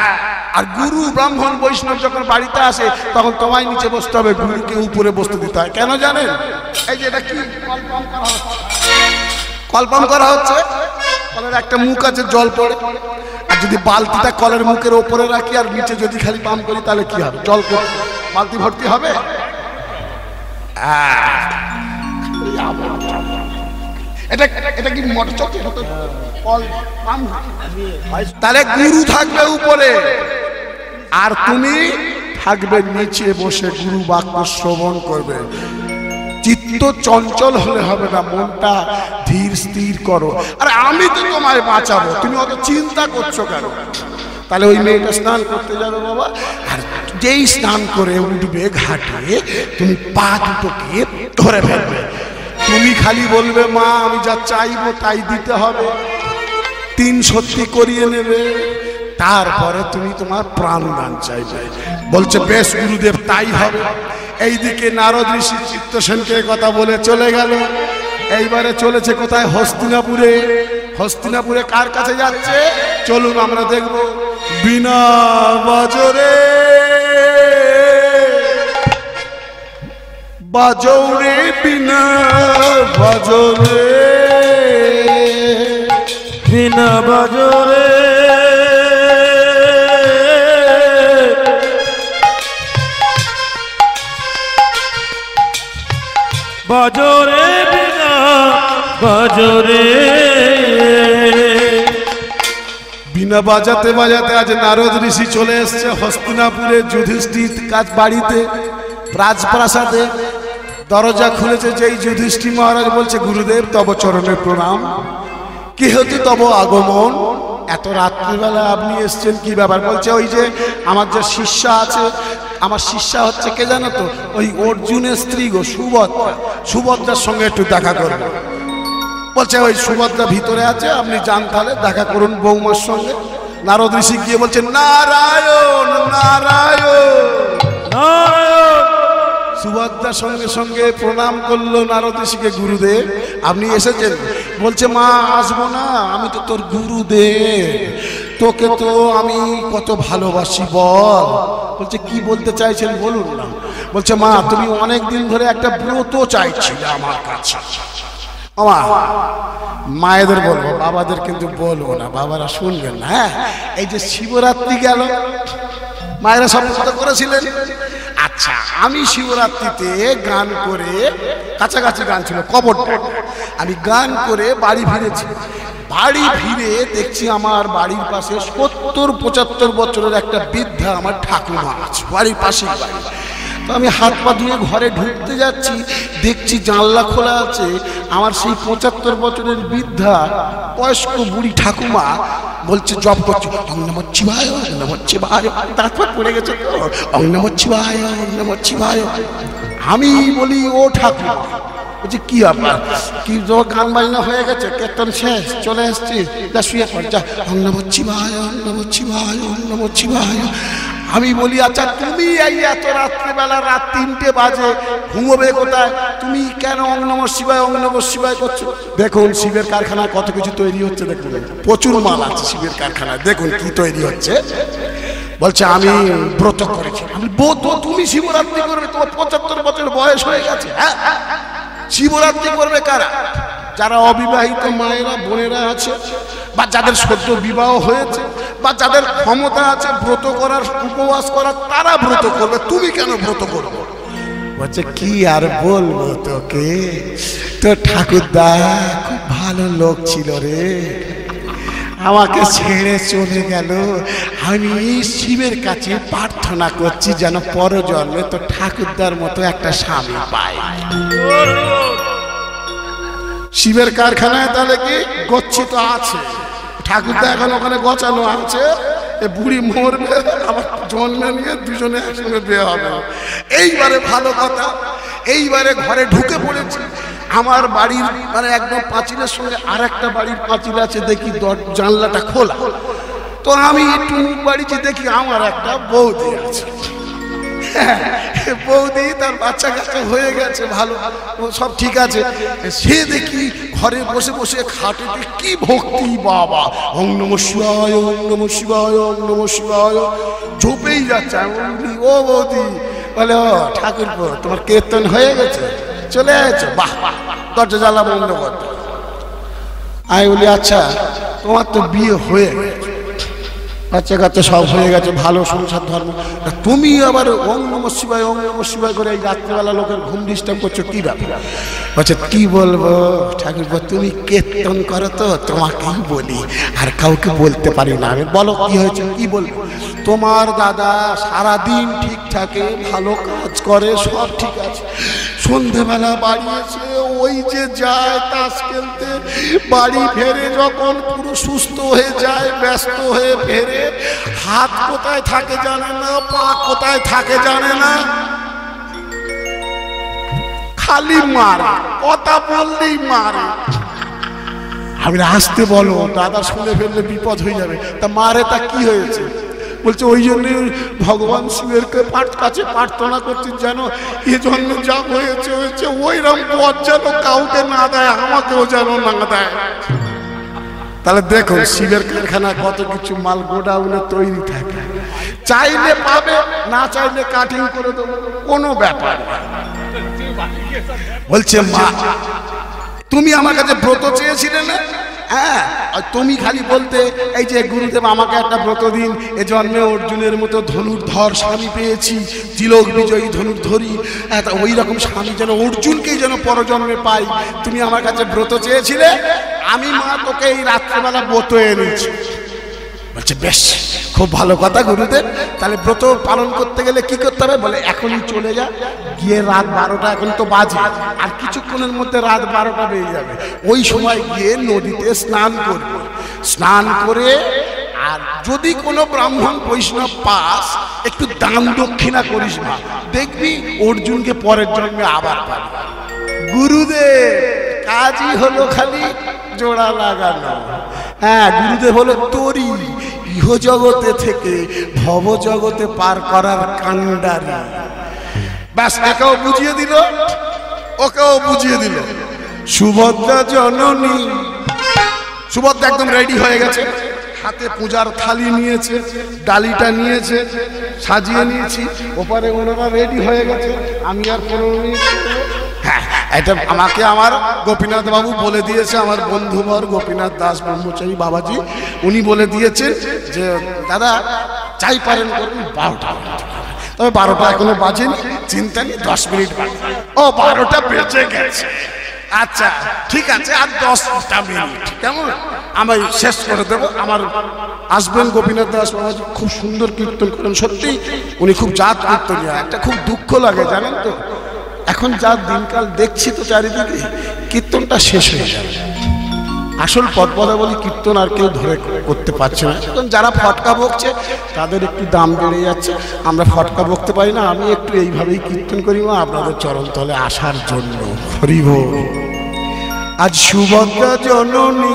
আর গুরু ব্রাহ্মণ বৈষ্ণব যখন বাড়িতে আসে তখন তোমায় নিচে বসতে হবে, গুরুকে উপরে বসতে দিতে হয়। কেন জানেন? এই যে এটা কি কলপাম করা হচ্ছে, কলের একটা মুখ আছে, জল পড়ে। আর যদি বালতিটা কলের মুখের ওপরে রাখি আর নিচে যদি খালি পাম্প করি, তাহলে কি হবে? জল বালতি ভর্তি হবে? এটা কি মোটর চলছে? তাহলে গুরু থাকবে উপরে আর তুমি থাকবে নিচে বসে, গুরু বাক্য শ্রবণ করবে। চিত্ত চঞ্চল হলে হবে না, মনটা ধীর স্থির করো। আরে আমি তো তোমায় বাঁচাবো, তুমি অত চিন্তা করছো কেন? তাহলে ওই মেয়েটা স্নান করতে যাবে বাবা, আর যেই স্নান করে উঠবে ঘাটে, তুমি পা দুটোকে ধরে ফেলবে। তুমি খালি বলবে, মা আমি যা চাইবো তাই দিতে হবে, 3 সত্যি করিয়ে নেবে। তারপরে তুমি তোমার প্রাণদান চাইবে। বলছে বেশ গুরুদেব, তাই হবে। এইদিকে নারদ ঋষি চিত্তসেনকে কথা বলে চলে গেল। এইবারে চলেছে কোথায়? হস্তিনাপুরে। হস্তিনাপুরে কার কাছে যাচ্ছে চলুন আমরা দেখব। বিনা বাজরে বাজৌরে, বিনা বাজরে, বিনা বাজরে বাজরে, বিনা বাজরে। বিনা বাজাতে বাজাতে আজ নারদ ঋষি চলে এসছে হস্তিনাপুরে যুধিষ্ঠির কাজ বাড়িতে, রাজপ্রাসাদে। দরজা খুলেছে, যেই যুধিষ্ঠির মহারাজ বলছে, গুরুদেব তব চরণে প্রণাম, কি হতে তব আগমন? এত রাত্রিবেলা আপনি এসছেন, কি ব্যাপার? বলছে ওই যে আমার যে শিষ্যা আছে, আমার শিষ্যা হচ্ছে কে জানো তো? ওই অর্জুনের স্ত্রী গো, সুভদ্রা। সুভদ্রার সঙ্গে একটু দেখা করবো। বলছে ওই সুভদ্রা ভিতরে আছে, আপনি যান তাহলে দেখা করুন বৌমার সঙ্গে। নারদ ঋষি গিয়ে বলছে, নারায়ণ নারায়ণ নারায়ণ। সুভদ্রার সঙ্গে সঙ্গে প্রণাম করলো নারদ ঋষিকে। গুরুদেব আপনি এসেছেন? বলছে মা আসবো না, আমি তো তোর গুরুদেব, তোকে তো আমি কত ভালোবাসি বল। বলছে কি বলতে চাইছেন বলুন না। বলছে মা তুমি অনেক দিন ধরে একটা ব্রত চাইছিলে আমার কাছে। মায়েদের বলবো, বাবাদের কিন্তু বলবো না, বাবারা শুনবেন না। হ্যাঁ, এই যে শিবরাত্রি গেল, মায়েরা সব ব্রত করেছিলেন, আর আচ্ছা, আমি শিবরাত্রিতে গান করে, কাছাকাছি গান ছিল কবরটা, আমি গান করে বাড়ি ফিরেছি। বাড়ি ফিরে দেখছি আমার বাড়ির পাশে ৭০-৭৫ বছরের একটা বৃদ্ধা আমার ঠাকুমা আছে, বাড়ির পাশেই বাড়ি। তো আমি হাত পা ধুয়ে ঘরে ঢুকতে যাচ্ছি, দেখছি জানলা খোলা আছে। আমার সেই ৭৫ বছরের বৃদ্ধা বয়স্ক বুড়ি ঠাকুমা বলছে, জপ করছে, ওম নমঃ শিবায়, ওম নমঃ শিবায়। তারপর পড়ে গেছে তো, ওম নমঃ শিবায়, ওম নমঃ শিবায়। আমি বলি, ও ঠাকুমা, বলছি কি আপনার কি গান বাজনা হয়ে গেছে, কীর্তন শেষ, চলে এসছি, যা শুয়ে পড় যা। ওম নমঃ শিবায়, ওম নমঃ শিবায়, ওম নমঃ শিবায়। আমি বলি, আচ্ছা তুমি এই এত রাত্রিবেলা, রাত ৩টে বাজে, ঘুমোবে কোথায়? তুমি কেন ওম নমঃ শিবায়, ওম নমঃ শিবায় করছো? দেখুন শিবের কারখানায় কত কিছু তৈরি হচ্ছে, দেখুন প্রচুর মাল আছে শিবের কারখানায়, দেখুন কি তৈরি হচ্ছে। বলছে আমি ব্রত করেছি। আমি ব্রত? তুমি শিবরাত্রি করবে? তোমার ৭৫ বছর বয়স হয়ে গেছে। হ্যাঁ, শিবরাত্রি করবে কারা? যারা অবিবাহিত মায়েরা বোনেরা আছে, বা যাদের সদ্য বিবাহ হয়েছে, বা যাদের ক্ষমতা আছে ব্রত করার, উপবাস করার, তারা ব্রত করবে। তুমি কেন ব্রত করবে? বলছে কি আর বলবো তোকে, তো ঠাকুরদা খুব ভালো লোক ছিল রে, আমাকে ছেড়ে চলে গেল। আমি শিবের কাছে প্রার্থনা করছি যেন পরজন্মে তো ঠাকুরদার মতো একটা স্বামী পাই। শিবের কারখানায় তাহলে কি গচ্ছিত আছে, ঠাকুরদা এখন ওখানে গোছানো আছে। এ বুড়ি মরবে, আবার জন্ম নিয়ে দুজনে একসঙ্গে বিয়ে হবে। এইবারে ভালো কথা, এইবারে ঘরে ঢুকে পড়েছি। আমার বাড়ির মানে একদম পাঁচিলের সঙ্গে আর একটা বাড়ির পাঁচিল আছে, দেখি জানলাটা খোলা। তো আমি একটু মুখ বাড়িছি, দেখি আমার একটা বৌদি আছে। বৌদি, তার বাচ্চা কাচ্চা হয়ে গেছে, ভালো সব ঠিক আছে। সে দেখি ঘরে বসে বসে খাটেতে কি ভক্তি, বাবা ওম নমঃ শিবায়, ওম নমঃ শিবায়, ওম নমঃ শিবায়, ঝোপেই যাচ্ছে। আমি বলি, ও বৌদি, বলে ও ঠাকুরপো, তোমার কীর্তন হয়ে গেছে, চলে আসছো? বাহ, দরজা জ্বালা বন্ধ করতে। আমি বলি, আচ্ছা তোমার তো বিয়ে হয়ে গেছে, বাচ্চা কাচ্চা সব হয়ে গেছে, ভালো সংসার ধর্ম, তুমি আবার ওম নমঃ শিবায়, ওম নমঃ শিবায় করে এই রাত্রিবেলা লোকের ঘুম ডিস্টার্ব করছো, কি ব্যাপার? বলছে কি বলবো ঠাকুরপো, তুমি কীর্তন করো তো, তোমাকেই বলি, আর কাউকে বলতে পারি না। আমি বলো কি হয়েছে, কি বলবো? তোমার দাদা সারাদিন ঠিক থাকে, ভালো কাজ করে, সব ঠিক আছে, সন্ধেবেলা বাড়ি এসে ওই যে যায় তাস খেলতে, বাড়ি ফেরে যখন পুরো সুস্থ হয়ে যায়, ব্যস্ত হয়ে ফেরে, হাত কোথায় থাকে জানে না, পা কোথায় থাকে জানে না, খালি মারে, কথা বললেই মারে। আমি আসতে বলো, দাদা শুনে ফেললে বিপদ হয়ে যাবে। তা মারে, তা কি হয়েছে? বলছে ওই জন্য ভগবান শিবের কাছে প্রার্থনা করছি যেন এ জন্য যা হয়েছে হয়েছে ওইরকম পথ যেন কাউকে না দেয়, আমাকেও যেন না দেয়। তাহলে দেখো শিবের কারখানা কত কিছু মাল গোডাউনে তৈরি থাকে, চাইলে পাবে, না চাইলে কাটিং করে দেবো, কোনো ব্যাপার। বলছে মা, তুমি আমার কাছে ব্রত চেয়েছিলে না? হ্যাঁ, তুমি খালি বলতে এই যে গুরুদেব আমাকে একটা ব্রত দিন, এ জন্মে অর্জুনের মতো ধনুর্ধর স্বামী পেয়েছি, তিলক বিজয়ী ধনুর্ধরী, ওই রকম স্বামী যেন অর্জুনকেই যেন পরজন্মে পাই। তুমি আমার কাছে ব্রত চেয়েছিলে, আমি মা তোকে এই রাত্রেবেলা ব্রত এনেছি। বলছে বেশ, খুব ভালো কথা গুরুদেব, তাহলে ব্রত পালন করতে গেলে কি করতে হবে? বলে এখনই চলে যা, গিয়ে রাত 12টা, এখন তো বাজে, আর কিছুক্ষণের মধ্যে রাত 12টা বেজে যাবে, ওই সময় গিয়ে নদীতে স্নান করবে, স্নান করে আর যদি কোনো ব্রাহ্মণ বৈষ্ণব পাস, একটু দান দক্ষিণা করিস না, দেখবি অর্জুনকে পরের জন্মে আবার পাবি। গুরুদেব কাজই হলো খালি জোড়া লাগানো। হ্যাঁ, গুরুদেব হলো তরি, ইহ জগতে থেকে ভব জগতে পার করার কান্ডারি। ব্যাস, একেও বুঝিয়ে দিল, ওকেও বুঝিয়ে দিল। সুভদ্রা জননী, সুভদ্রা একদম রেডি হয়ে গেছে, হাতে পূজার থালি নিয়েছে, ডালিটা নিয়েছে, সাজিয়ে নিয়েছি, ওপারে ওনারা রেডি হয়ে গেছে। আমি আর 15 মিনিট, হ্যাঁ এটা আমাকে আমার গোপীনাথ বাবু বলে দিয়েছে, আমার বন্ধুবর গোপীনাথ দাস ব্রহ্মচারী বাবাজি, উনি বলে দিয়েছেন যে দাদা চাই পারেন করুন 12টা। তবে 12টা এখনো বাজেনি, চিন্তা নেই, 10 মিনিট বাকি। ও 12টা বেজে গেছে, আচ্ছা ঠিক আছে, আর 10টা মিনিট কেমন আমি শেষ করে দেবো। আমার আসবেন গোপীনাথ দাস বাবাজি, খুব সুন্দর কীর্তন করেন, সত্যি উনি খুব জাত কীর্তনিয়া। একটা খুব দুঃখ লাগে জানেন তো, এখন যা দিনকাল দেখছি তো চারিদিকে, কীর্তনটা শেষ হয়ে যাবে। আসল পদপদাবলী কীর্তন আর কেউ ধরে করতে পারছে না। এখন যারা ফটকা বকছে তাদের একটু দাম বেড়ে যাচ্ছে, আমরা ফটকা বকতে পারি না। আমি একটু এইভাবেই কীর্তন করি মা আপনাদের চরণতলে আসার জন্য। হরি বল। আজ সুভদ্রা জননী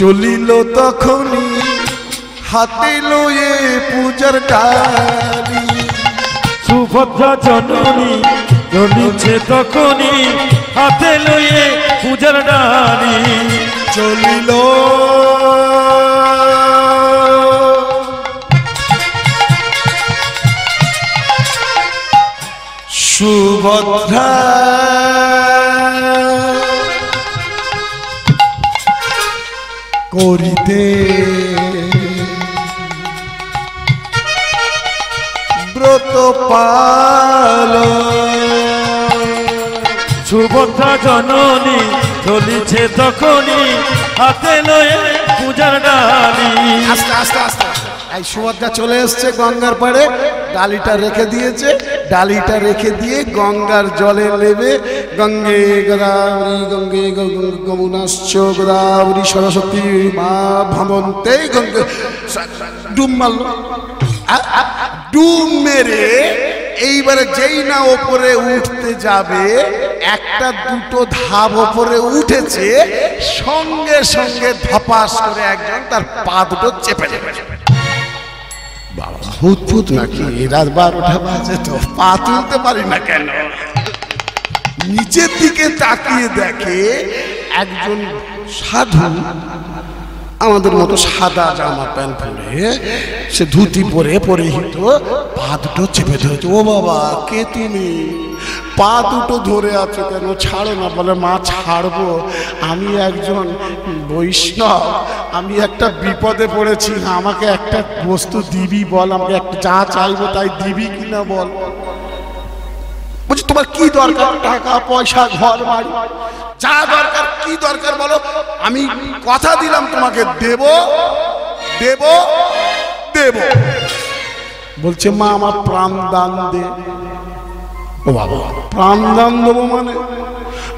চলিল তখনই, হাতে লয়ে পূজার ডালি। সুভদ্রা জননী চলিছে তখনই, হাতে লয়ে পূজার ডালি। চলিল সুভদ্রা করিতে ব্রত পালন। সুভদ্রা জননী চলিছে তখনই, হাতে লয়ে পূজার ডালি। আস্তে আস্তে আস্তে এই সুভদ্রা চলে এসছে গঙ্গার পাড়ে, ডালিটা রেখে দিয়েছে, ডালিটা রেখে দিয়ে গঙ্গার জলে নেবে। গঙ্গে গোদাবরী গঙ্গে যমুনাশ্চ গোদাবরী সরস্বতী মা ভ্রমন্তে গঙ্গে ডুব মারল। ডুব মেরে এইবারে যেই না ওপরে উঠতে যাবে, একটা দুটো ধাপ ওপরে উঠেছে, সঙ্গে সঙ্গে ধপাস করে একজন তার পা দুটো চেপে নেবে। ভূত ভূত নাকি, রাত 12টা বাজে তো পা তুলতে পারি না কেন? নিচের দিকে তাকিয়ে দেখে একজন সাধু, আমাদের মতো সাদা জামা প্যান্ট পরে, সে ধুতি পরে পরিহিত, পা দুটো চেপে ধরেছে। ও বাবা, কে তুমি? পা দুটো ধরে আছো কেন? ছাড়ো না। বলে মা ছাড়বো, আমি একজন বৈষ্ণব, আমি একটা বিপদে পড়েছি, আমাকে একটা বস্তু দিবি বল, আমাকে একটা যা চাইবো তাই দিবি কিনা বল। বলছি তোমার কি দরকার? টাকা পয়সা ঘর বাড়ি যা দরকার, কি দরকার বলো, আমি কথা দিলাম তোমাকে দেব দেব দেব। বলছে মা আমার প্রাণ দান দে। ও বাবা, প্রাণ দান দেবো মানে?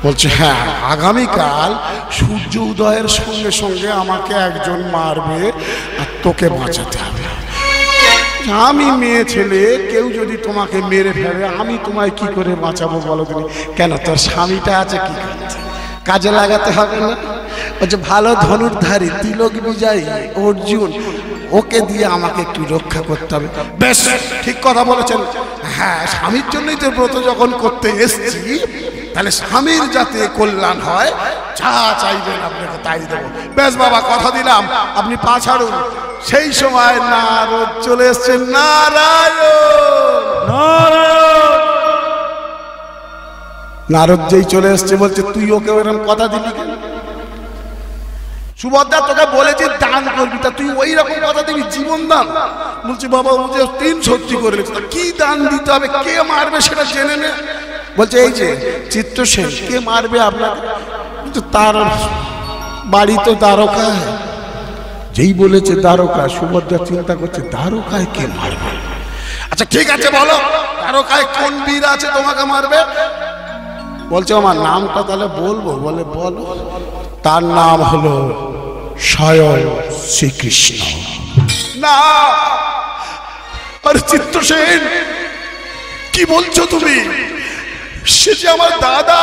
বলছে হ্যাঁ, আগামীকাল সূর্য উদয়ের সঙ্গে সঙ্গে আমাকে একজন মারবে আর তোকে বাঁচাতে হবে। আমি মেয়ে ছেলে, কেউ যদি তোমাকে মেরে ফেলে আমি তোমায় কি করে বাঁচাবো বলো তুমি? কেন, তোর স্বামীটা আছে, কি করছে, কাজে লাগাতে হবে না? বলছে ভালো ধনুর্ধারী তিলক বিজয়ী অর্জুন, ওকে দিয়ে আমাকে একটু রক্ষা করতে হবে। বেশ ঠিক কথা বলেছেন। হ্যাঁ, স্বামীর জন্যই তো ব্রত যখন করতে এসছি, তাহলে স্বামীর যাতে কল্যাণ হয়, যা চাইবেন আপনাকে তাই দেবো। বেশ বাবা, কথা দিলাম, আপনি পা ছাড়ুন। সেই সময় নারদ চলে এসছেন। নারায়ণ নারায়ণ। নারদ যেই চলে এসছে বলছে তুই ওকে এরকম কথা দিলি কেন? সুভদ্রা তোকে বলেছি দান করবি, তা তুই ওই রকম কথা দিবি, জীবন দান? বলছি বাবা ও যে 3 সত্যি করে নিচ্ছে, কি দান দিতে হবে, কে মারবে সেটা জেনে নে। বলছে এই যে চিত্রসেন, কে মারবে আপনাকে? তার বাড়ি তো দ্বারকায়। যেই বলেছে দ্বারকা, সুভদ্রা চিন্তা করছে দ্বারকায় কে মারবে। আচ্ছা ঠিক আছে বলো, দ্বারকায় কোন বীর আছে তোমাকে মারবে? বলছে আমার নামটা তাহলে বলবো। বলে বলো। তার নাম হলো স্বয়ং শ্রীকৃষ্ণ। না, আরে চিত্রসেন কি বলছো তুমি? সে যে আমার দাদা,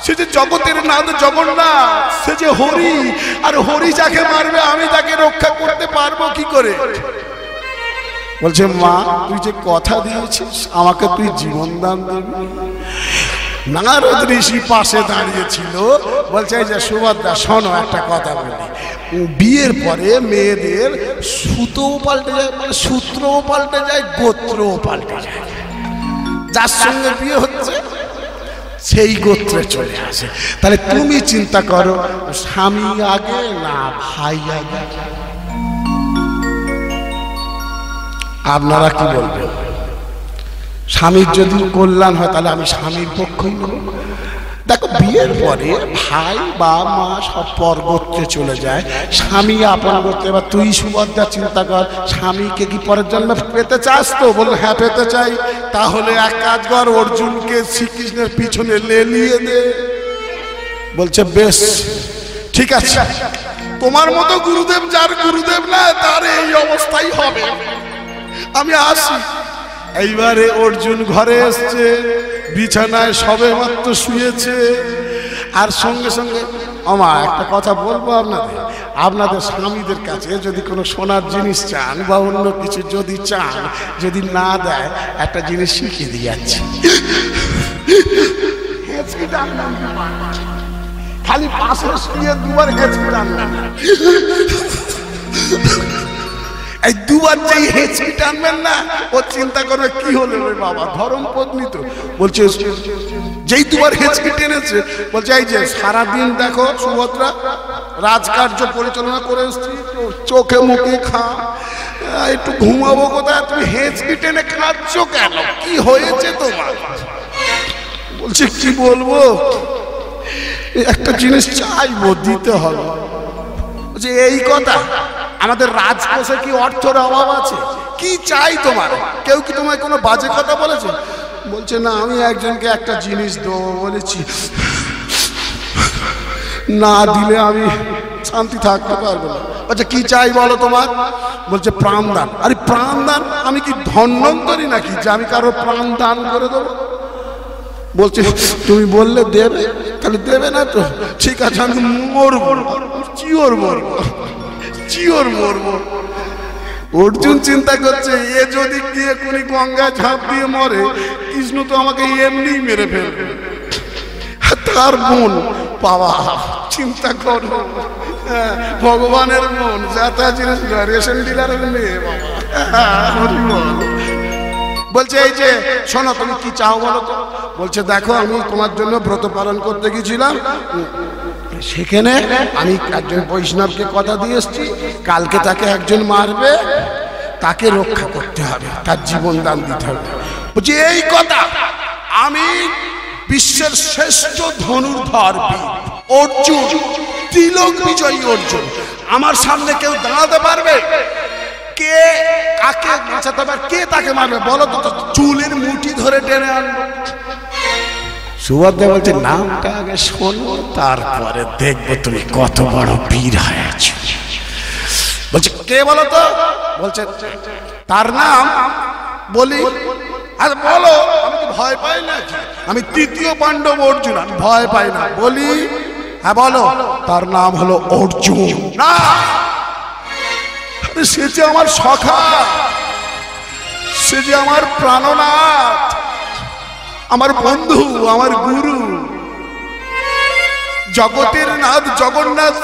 সে যে জগতের নাথ জগন্নাথ, সে যে হরি, আর হরি যাকে মারবে আমি তাকে রক্ষা করতে পারবো কি করে? বলছে মা তুই যে কথা দিয়েছিস আমাকে তুই জীবন দান দিবি। নারদ ঋষি পাশে দাঁড়িয়েছিল। বলছে এই যে সুভদ্রা শোনো, একটা কথা বলি, বিয়ের পরে মেয়েদের সুতোও পাল্টে যায়, মানে সূত্রও পাল্টে যায়, গোত্রও পাল্টে যায়। যার সঙ্গে বিয়ে হচ্ছে সেই গোত্রে চলে আসে। তাহলে তুমি চিন্তা করো, স্বামী আগে না ভাই আগে? আপনারা কি বলবেন? স্বামীর যদি কল্যাণ হয় তাহলে আমি স্বামীর পক্ষই নেব। দেখো বিয়ের পরে ভাই বা মা সব পরগোত্রে চলে যায়, স্বামী আপন করতে। এবার তুই সুভদ্রা চিন্তা কর, স্বামীকে কি পরের জন্মে পেতে চাস? তো বললো হ্যাঁ পেতে চাই। তাহলে এক কাজ কর, অর্জুনকে শ্রীকৃষ্ণের পিছনে লেলিয়ে দে। বলছে বেশ ঠিক আছে, তোমার মতো গুরুদেব যার গুরুদেব না তার এই অবস্থাই হবে, আমি আসি। এইবারে অর্জুন ঘরে এসছে, বিছানায় সবে মাত্র শুয়েছে, আর সঙ্গে সঙ্গে আমা একটা কথা বলবো আপনাদের, আপনাদের স্বামীদের কাছে যদি কোনো সোনার জিনিস চান বা অন্য কিছু যদি চান, যদি না দেয় একটা জিনিস শিখিয়ে দিয়ে যাচ্ছে, খালি পাশে শুয়ে দুবার হেঁচকি টানবেন, এই দুবার যেই হেঁচকি টানবেন না, ও চিন্তা করবে কি হলো রে বাবা, ধর্ম পত্নী তো। বলছে যেই দুবার হেঁচকি টেনেছে, বলছে এই যে সারাদিন দেখো সুভদ্রা রাজকার্য পরিচালনা করে এসছি, চোখে মুখে খা, একটু ঘুমাবো কোথায়, তুমি হেঁচকি টেনে খাচ্ছ কেন, কি হয়েছে তোমার? বলছে কি বলবো, একটা জিনিস চাইবো, দিতে হবে। বলছে এই কথা, আমাদের রাজকোষে কি অর্থের অভাব আছে? কি চাই তোমার? কেউ কি তোমায় কোনো বাজে কথা বলেছে? বলছে না, আমি একজনকে একটা জিনিস দেবো বলেছি, না দিলে আমি শান্তি থাকতে পারবো না। বলছে কি চাই বলো তোমার? বলছে প্রাণদান। আরে প্রাণদান, আমি কি ধন্বন্তরী নাকি যে আমি কারো প্রাণ দান করে দেবো? বলছে তুমি বললে দেবে, তাহলে দেবে না তো ঠিক আছে, আমি মরবো, চিওর মরবো, চিওর মরবো। অর্জুন চিন্তা করছে এ যদি গিয়ে কোনি গঙ্গা ঝাঁপ দিয়ে মরে, কৃষ্ণ তো আমাকে এমনি মেরে ফেলবে। তার বোন বাবা, চিন্তা করো, ভগবানের বোন, যাতা জিনিস রেশন ডিলারের মেয়ে বাবা। বলছে এই যে শোনো, তুমি কি চাও বলো তো? বলছে দেখো, আমি তোমার জন্য ব্রত পালন করতে গেছিলাম, সেখানে আমি একজন বৈষ্ণবকে কথা দিয়ে এসছি, কালকে তাকে একজন মারবে, তাকে রক্ষা করতে হবে, তার জীবন দান দিতে হবে। বলছি এই কথা, আমি বিশ্বের শ্রেষ্ঠ ধনুর্ধর অর্জুন, তিলক বিজয়ী অর্জুন, আমার সামনে কেউ দাঁড়াতে পারবে? কে কাকে বাঁচাতে পারবে, কে তাকে মারবে বলো তো? চুলের মুঠি ধরে টেনে আনবো। সুভদ্রা বলছে নামটা আগে শোনো, তারপরে দেখবো তুমি কত বড় বীর হয়েছ। বলছে কে বলো তো? বলছে তার নাম বলি। আর বলো, আমি কি ভয় পাই না? আমি তৃতীয় পাণ্ডব অর্জুন, আমি ভয় পাই না। বলি হ্যাঁ বলো, তার নাম হলো অর্জুন। না, সে যে আমার সখা, সে যে আমার প্রাণনাথ, আমার বন্ধু, আমার গুরু, জগতের নাথ জগন্নাথ।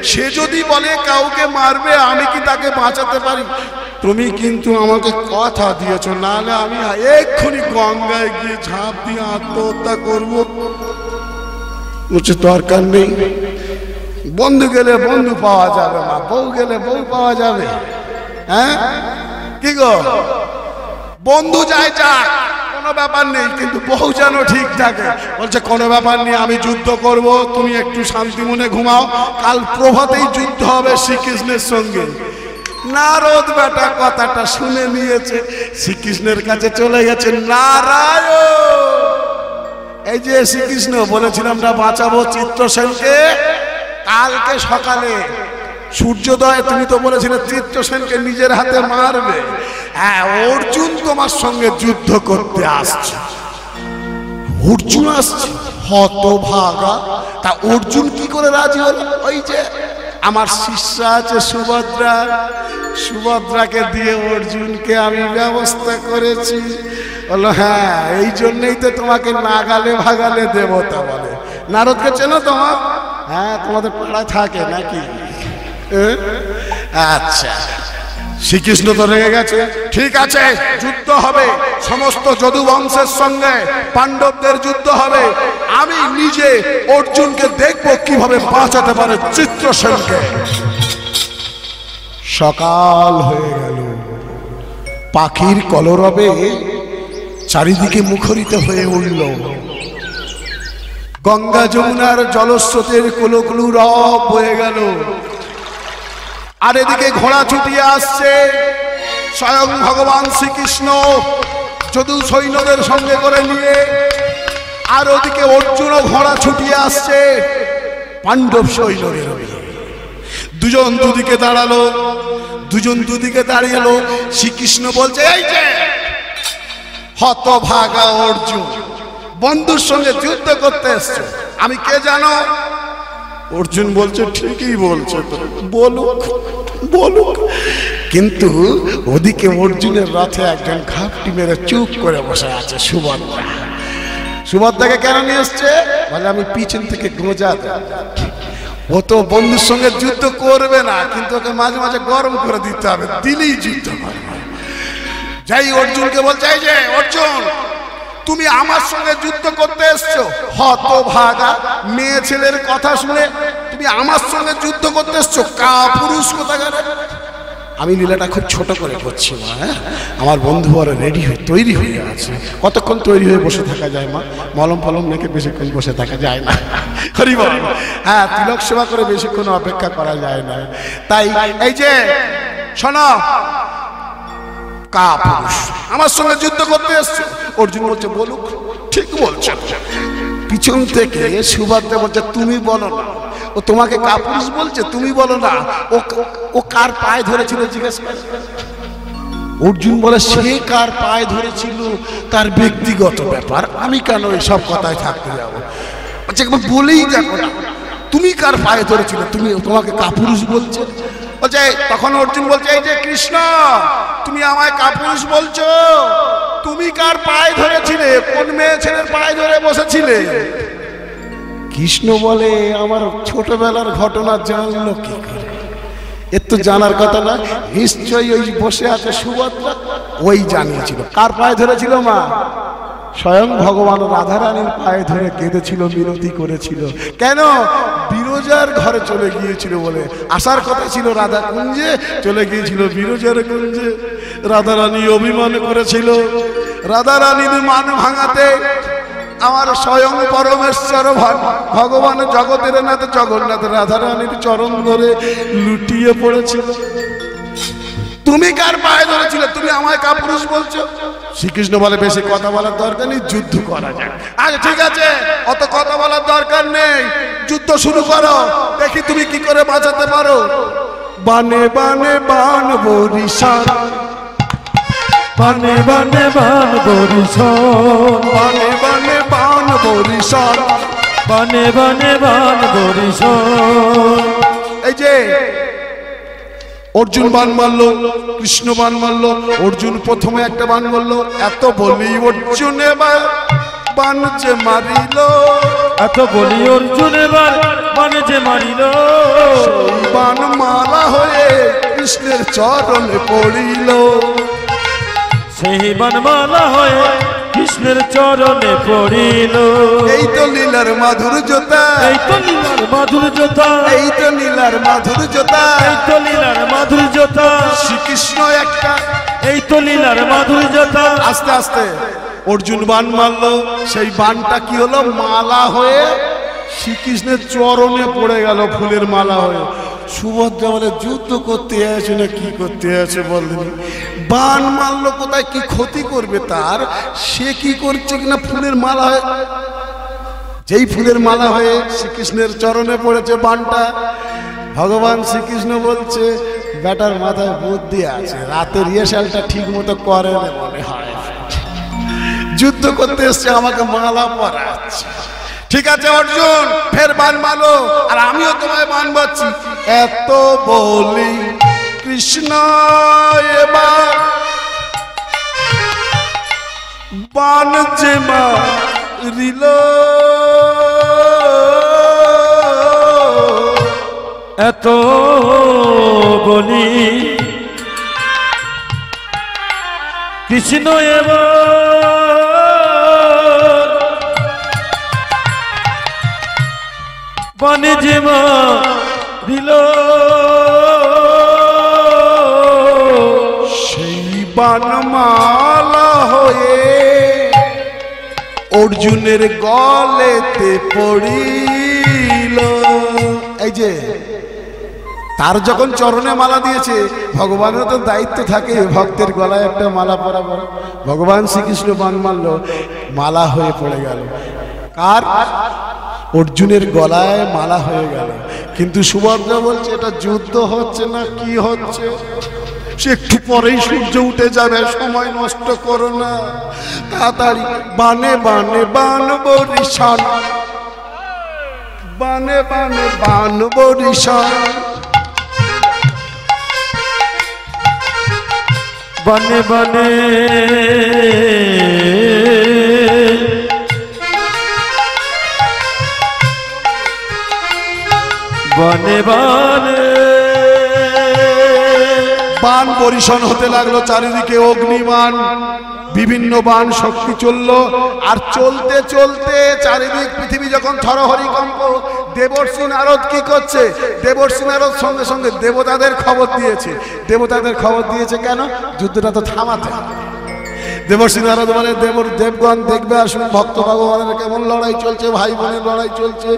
সে যদি বলে কাউকে মারবে, আমি কি তাকে বাঁচাতে পারি? তুমি কিন্তু আমাকে কথা দিয়েছো, নাহলে আমি এক্ষুনি গঙ্গায় গিয়ে ঝাঁপ দিয়ে আত্মহত্যা করবো। বলছে দরকার নেই, বন্ধু গেলে বন্ধু পাওয়া যাবে না, বউ গেলে বউ পাওয়া যাবে। হ্যাঁ কি গো, বন্ধু যায় যাক, কোনো ব্যাপার নেই, কিন্তু বউ যেন ঠিক থাকে। বলছে কোনো ব্যাপার নেই, আমি যুদ্ধ করব, তুমি একটু শান্তি মনে ঘুমাও, কাল প্রভাতেই যুদ্ধ হবে শ্রীকৃষ্ণের সঙ্গে। নারদ বেটা কথাটা শুনে নিয়েছে, শ্রীকৃষ্ণের কাছে চলে গেছে। নারায়ণ, এই যে শ্রীকৃষ্ণ বলেছিলাম না বাঁচাবো চিত্রসেনকে, কালকে সকালে সূর্যোদয়ে তুমি তো বলেছিলে চিত্রসেনকে নিজের হাতে মারবে। হ্যাঁ, অর্জুন তোমার সঙ্গে যুদ্ধ করতে আসছে। অর্জুন আসছে, হতভাগা। তা অর্জুন কি করে রাজি হল? ওই যে আমার শিষ্যা আছে সুভদ্রা, সুভদ্রাকে দিয়ে অর্জুনকে আমি ব্যবস্থা করেছি। বললো হ্যাঁ, এই জন্যই তো তোমাকে নাগালে ভাগালে দেবতা বলে। নারদকে চেনো তোমার? হ্যাঁ, তোমাদের পাড়ায় থাকে নাকি? আচ্ছা, শ্রীকৃষ্ণ তো রেগে গেছে। ঠিক আছে, যুদ্ধ হবে, সমস্ত যদু বংশের সঙ্গে পাণ্ডবদের যুদ্ধ হবে। আমি নিজে অর্জুনকে দেখবো কিভাবে বাঁচাতে পারে চিত্রসেনকে। সকাল হয়ে গেল, পাখির কলরবে চারিদিকে মুখরিত হয়ে উঠল। গঙ্গা যমুনার জলস্রোতের কুলকুলু রব বয়ে গেল। আর এদিকে ঘোড়া ছুটিয়ে আসছে স্বয়ং ভগবান শ্রীকৃষ্ণ যদু সৈন্যদের সঙ্গে করে নিয়ে। আর ওদিকে অর্জুনও ঘোড়া ছুটিয়ে আসছে পাণ্ডব সৈন্যদের। দুজন দুদিকে দাঁড়ালো, দুজন দুদিকে দাঁড়িয়েলো। শ্রীকৃষ্ণ বলছে, এই যে হতভাগা অর্জুন, বন্ধুর সঙ্গে যুদ্ধ করতে এসছে, আমি কে জানো? অর্জুন বলছে, ঠিকই বলছে, তো বলুক বলুক। কিন্তু ওদিকে অর্জুনের রথে একজন ঘাপটি মেরে চুপ করে বসে আছে সুভদ্রা। সুভদ্রাকে কেন নিয়ে এসছে? বলে আমি পিছন থেকে গোঁজা দেব। ও তো বন্ধুর সঙ্গে যুদ্ধ করবে না, কিন্তু ওকে মাঝে মাঝে গরম করে দিতে হবে, দিলেই যুদ্ধ করবে। যাই অর্জুনকে বলছে, এই যে অর্জুন, তুমি আমার সঙ্গে যুদ্ধ করতে এসছো? হতভাগা মেয়ে ছেলের কথা শুনে তুমি আমার সঙ্গে যুদ্ধ করতে এসছো? কাপুরুষ কোথাকার। আমি লীলাটা খুব ছোট করে করছি মা। হ্যাঁ, আমার বন্ধু আরো রেডি হয়ে তৈরি হয়ে আছে। কতক্ষণ তৈরি হয়ে বসে থাকা যায় মা? মলম ফলম মেখে বেশিক্ষণ বসে থাকা যায় না। হরি বল। হ্যাঁ, তিলক সেবা করে বেশিক্ষণ অপেক্ষা করা যায় না। তাই এই যে শোনো, কাপুরুষ আমার সঙ্গে যুদ্ধ করতে এসছো? অর্জুন বলছে, বলুক। ঠিক বলছে। পিছন থেকে সুভদ্রা বলছে, তুমি বলো না। ও তোমাকে কাপুরুষ বলছে, তুমি বলো না। ও কার পায়ে ধরেছিল জিজ্ঞেস করে। অর্জুন বলে, সে কার পায়ে ধরেছিল তার ব্যক্তিগত ব্যাপার, আমি কেন এসব কথায় থাকতে যাবো? একবার বলেই দেখো না, তুমি কার পায়ে ধরেছিল, তুমি তোমাকে কাপুরুষ বলছো? বলছে, তখন অর্জুন বলছে, এই যে কৃষ্ণ, তুমি আমায় কাপুরুষ বলছো? তুমি কার পায়ে ধরেছিলে? কোন মেয়ে ছেলের পায়ে ধরে বসেছিলে? কৃষ্ণ বলে, আমার ছোটবেলার ঘটনা জানলো কি করে? এর তো জানার কথা না। নিশ্চয়ই ওই বসে আছে সুভদ্রা, ওই জানিয়েছিল। কার পায়ে ধরেছিল মা? স্বয়ং ভগবান রাধারানীর পায়ে ধরে কেঁদেছিল, মিনতি করেছিল। কেন? বিরজার ঘরে চলে গিয়েছিল বলে। আসার কথা ছিল রাধা কুঞ্জে, চলে গিয়েছিল বিরজার কুঞ্জে। রাধারানী অভিমান করেছিল। রাধারানীর মান ভাঙাতে আমার স্বয়ং পরমেশ্বর ভগবান জগতের নাথ জগন্নাথ রাধারানীর চরণ ধরে লুটিয়ে পড়েছিল। তুমি কার পায়ে ধরেছিলে? তুমি আমায় কাপুরুষ বলছো? শ্রীকৃষ্ণ বলে, বেশি কথা বলার দরকার নেই, যুদ্ধ করা যায়। আচ্ছা ঠিক আছে, অত কথা বলার দরকার নেই, যুদ্ধ শুরু করো, দেখি তুমি কি করে বাঁচাতে পারো। বানে বানে বান বরিশান, বানে বানে বান বরিশান, বানে বানে বান বরিশান, বানে বানে বান বরিশান। এই যে অর্জুন বান মারলো, কৃষ্ণ বান মারলো। অর্জুন প্রথমে একটা বান মারলো, এত বলি অর্জুন এবার বান যে মারিল, এত বলি অর্জুন এবার বান যে মারিল। বান মালা হয়ে কৃষ্ণের চরণে পড়িল। সেই বানমালা হয়ে কৃষ্ণের চরণে পড়িল। এই তো লীলার মাধুর্যতা, এই তো লীলার মাধুর্যতা, এই তো লীলার মাধুর্যতা, এই তো লীলার মাধুর্যতা। শ্রীকৃষ্ণ একটা, এই তো লীলার মাধুর্যতা। আস্তে আস্তে অর্জুন বান মারলো, সেই বানটা কি হলো? মালা হয়ে শ্রীকৃষ্ণের চরণে পড়ে গেল, ফুলের মালা হয়ে। সুভদ্রা বলে, যুদ্ধ করতে আছে না কি করতে আছে বলেন? বান মারলো কোথায়, কি ক্ষতি করবে তার? সে কি করছে কিনা ফুলের মালা হয়ে, যেই ফুলের মালা হয়ে শ্রীকৃষ্ণের চরণে পড়েছে বানটা। ভগবান শ্রীকৃষ্ণ বলছে, বেটার মাথায় বুদ্ধি আছে, রাতে রিহার্সালটা ঠিক মতো করে না মনে হয়, যুদ্ধ করতে এসছে আমাকে মালা পরাচ্ছে। ঠিক আছে অর্জুন, ফের বান মারো, আর আমিও তোমায় বান মারছি। এত বলি কৃষ্ণ এবার বান যে মারিল। এত বলি কৃষ্ণ এবার বানে যে মারিল। সেই বানমালা হয়ে অর্জুনের গলেতে পড়িল। এই যে তার যখন চরণে মালা দিয়েছে, ভগবানের তো দায়িত্ব থাকে ভক্তের গলায় একটা মালা পরাবার। ভগবান শ্রীকৃষ্ণ বান মারল, মালা হয়ে পড়ে গেল। কার? অর্জুনের গলায় মালা হয়ে গেল। কিন্তু সুভদ্রা বলছে এটা যুদ্ধ হচ্ছে না, কি হচ্ছে? সে একটু পরেই সূর্য উঠে যাবে, সময় নষ্ট করো না, তাড়াতাড়ি বানে বানে বান বরিশান, বানে বানে বান বরিশান, বনে বনে বনে বনে বান বরিশন হতে লাগলো, চারিদিকে অগ্নিবাণ, বিভিন্ন বাণ শক্তি চলল। আর চলতে চলতে চারিদিক পৃথিবী যখন থরহরি কম্প, দেবর্ষি নারদ কি করছে? দেবর্ষি নারদ সঙ্গে সঙ্গে দেবতাদের খবর দিয়েছে। দেবতাদের খবর দিয়েছে কেন? যুদ্ধটা তো থামাতে। দেবর্ষি নারদ বলে দেবগণ দেখবে আসুন ভক্ত ভগবানের কেমন লড়াই চলছে, ভাই বোনের লড়াই চলছে।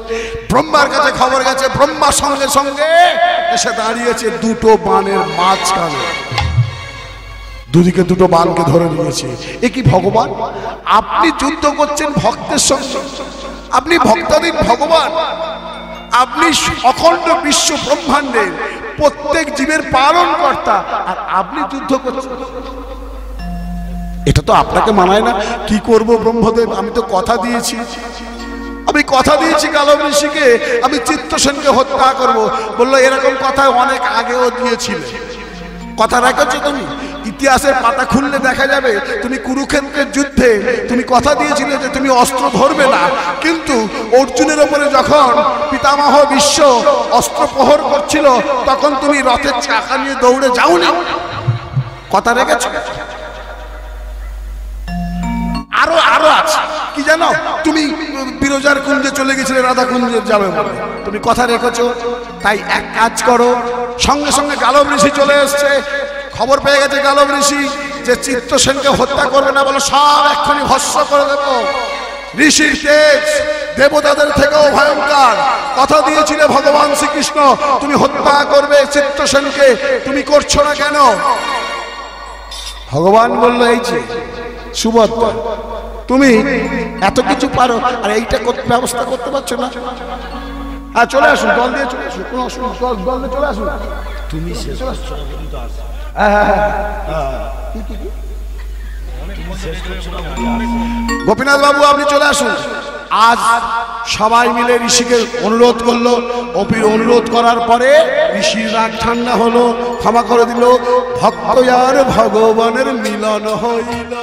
ব্রহ্মার কাছে খবর গেছে, ব্রহ্মা সঙ্গে সঙ্গে এসে দাঁড়িয়েছে দুটো বাণের মাঝখানে, দুদিকে দুটো বাণকে ধরে নিয়েছে। এ কি ভগবান? আপনি যুদ্ধ করছেন ভক্তের সঙ্গে, আপনি ভক্তাধীন ভগবান, আপনি অখণ্ড বিশ্ব ব্রহ্মাণ্ডের প্রত্যেক জীবের পালন কর্তা, আর আপনি যুদ্ধ করছেন। এটা তো আপনাকে মানায় না। কি করব ব্রহ্মদেব, আমি তো কথা দিয়েছি, আমি কথা দিয়েছি গালব ঋষিকে আমি চিত্তসেনকে হত্যা করব। বললো এরকম কথা অনেক আগেও দিয়েছিল, কথা রেখেছো তুমি? ইতিহাসের পাতা খুললে দেখা যাবে তুমি কুরুক্ষেত্রের যুদ্ধে তুমি কথা দিয়েছিলে যে তুমি অস্ত্র ধরবে না, কিন্তু অর্জুনের ওপরে যখন পিতামহ বিশ্ব অস্ত্র প্রহর করছিল তখন তুমি রথের চাকা নিয়ে দৌড়ে যাওনি, কথা রেখেছো। আরো আরো আছে কি জানো, তুমি বিরজার কুঞ্জে চলে গেছিলে রাধা কুঞ্জে যাবে বলে, তুমি কথা রেখেছো। তাই এক কাজ করো, সঙ্গে সঙ্গে গালব ঋষি চলে এসছে, খবর পেয়ে গেছে গালব ঋষি যে চিত্তসেনকে হত্যা করবে না, বলে সব এক্ষুনি ভস্ম করে দেব। ঋষির তেজ দেবতাদের থেকেও ভয়ঙ্কর, কথা দিয়েছিলে ভগবান শ্রীকৃষ্ণ তুমি হত্যা করবে চিত্তসেনকে, তুমি করছো না কেন? ভগবান বলল এই যে সুভদ্রা তুমি এত কিছু পারো আর এইটা ব্যবস্থা করতে পারছো না, হ্যাঁ চলে আসুন, দল দিয়ে চলে আসুন, কোনো অসুবিধা, দল দিয়ে চলে আসুন। তুমি গোপীনাথ বাবু আপনি চলে আসুন। আজ সবাই মিলে ঋষিকে অনুরোধ করলো, অপির অনুরোধ করার পরে ঋষির রাগ ঠান্ডা হলো, ক্ষমা করে দিল, ভক্ত আর ভগবানের মিলন হইল।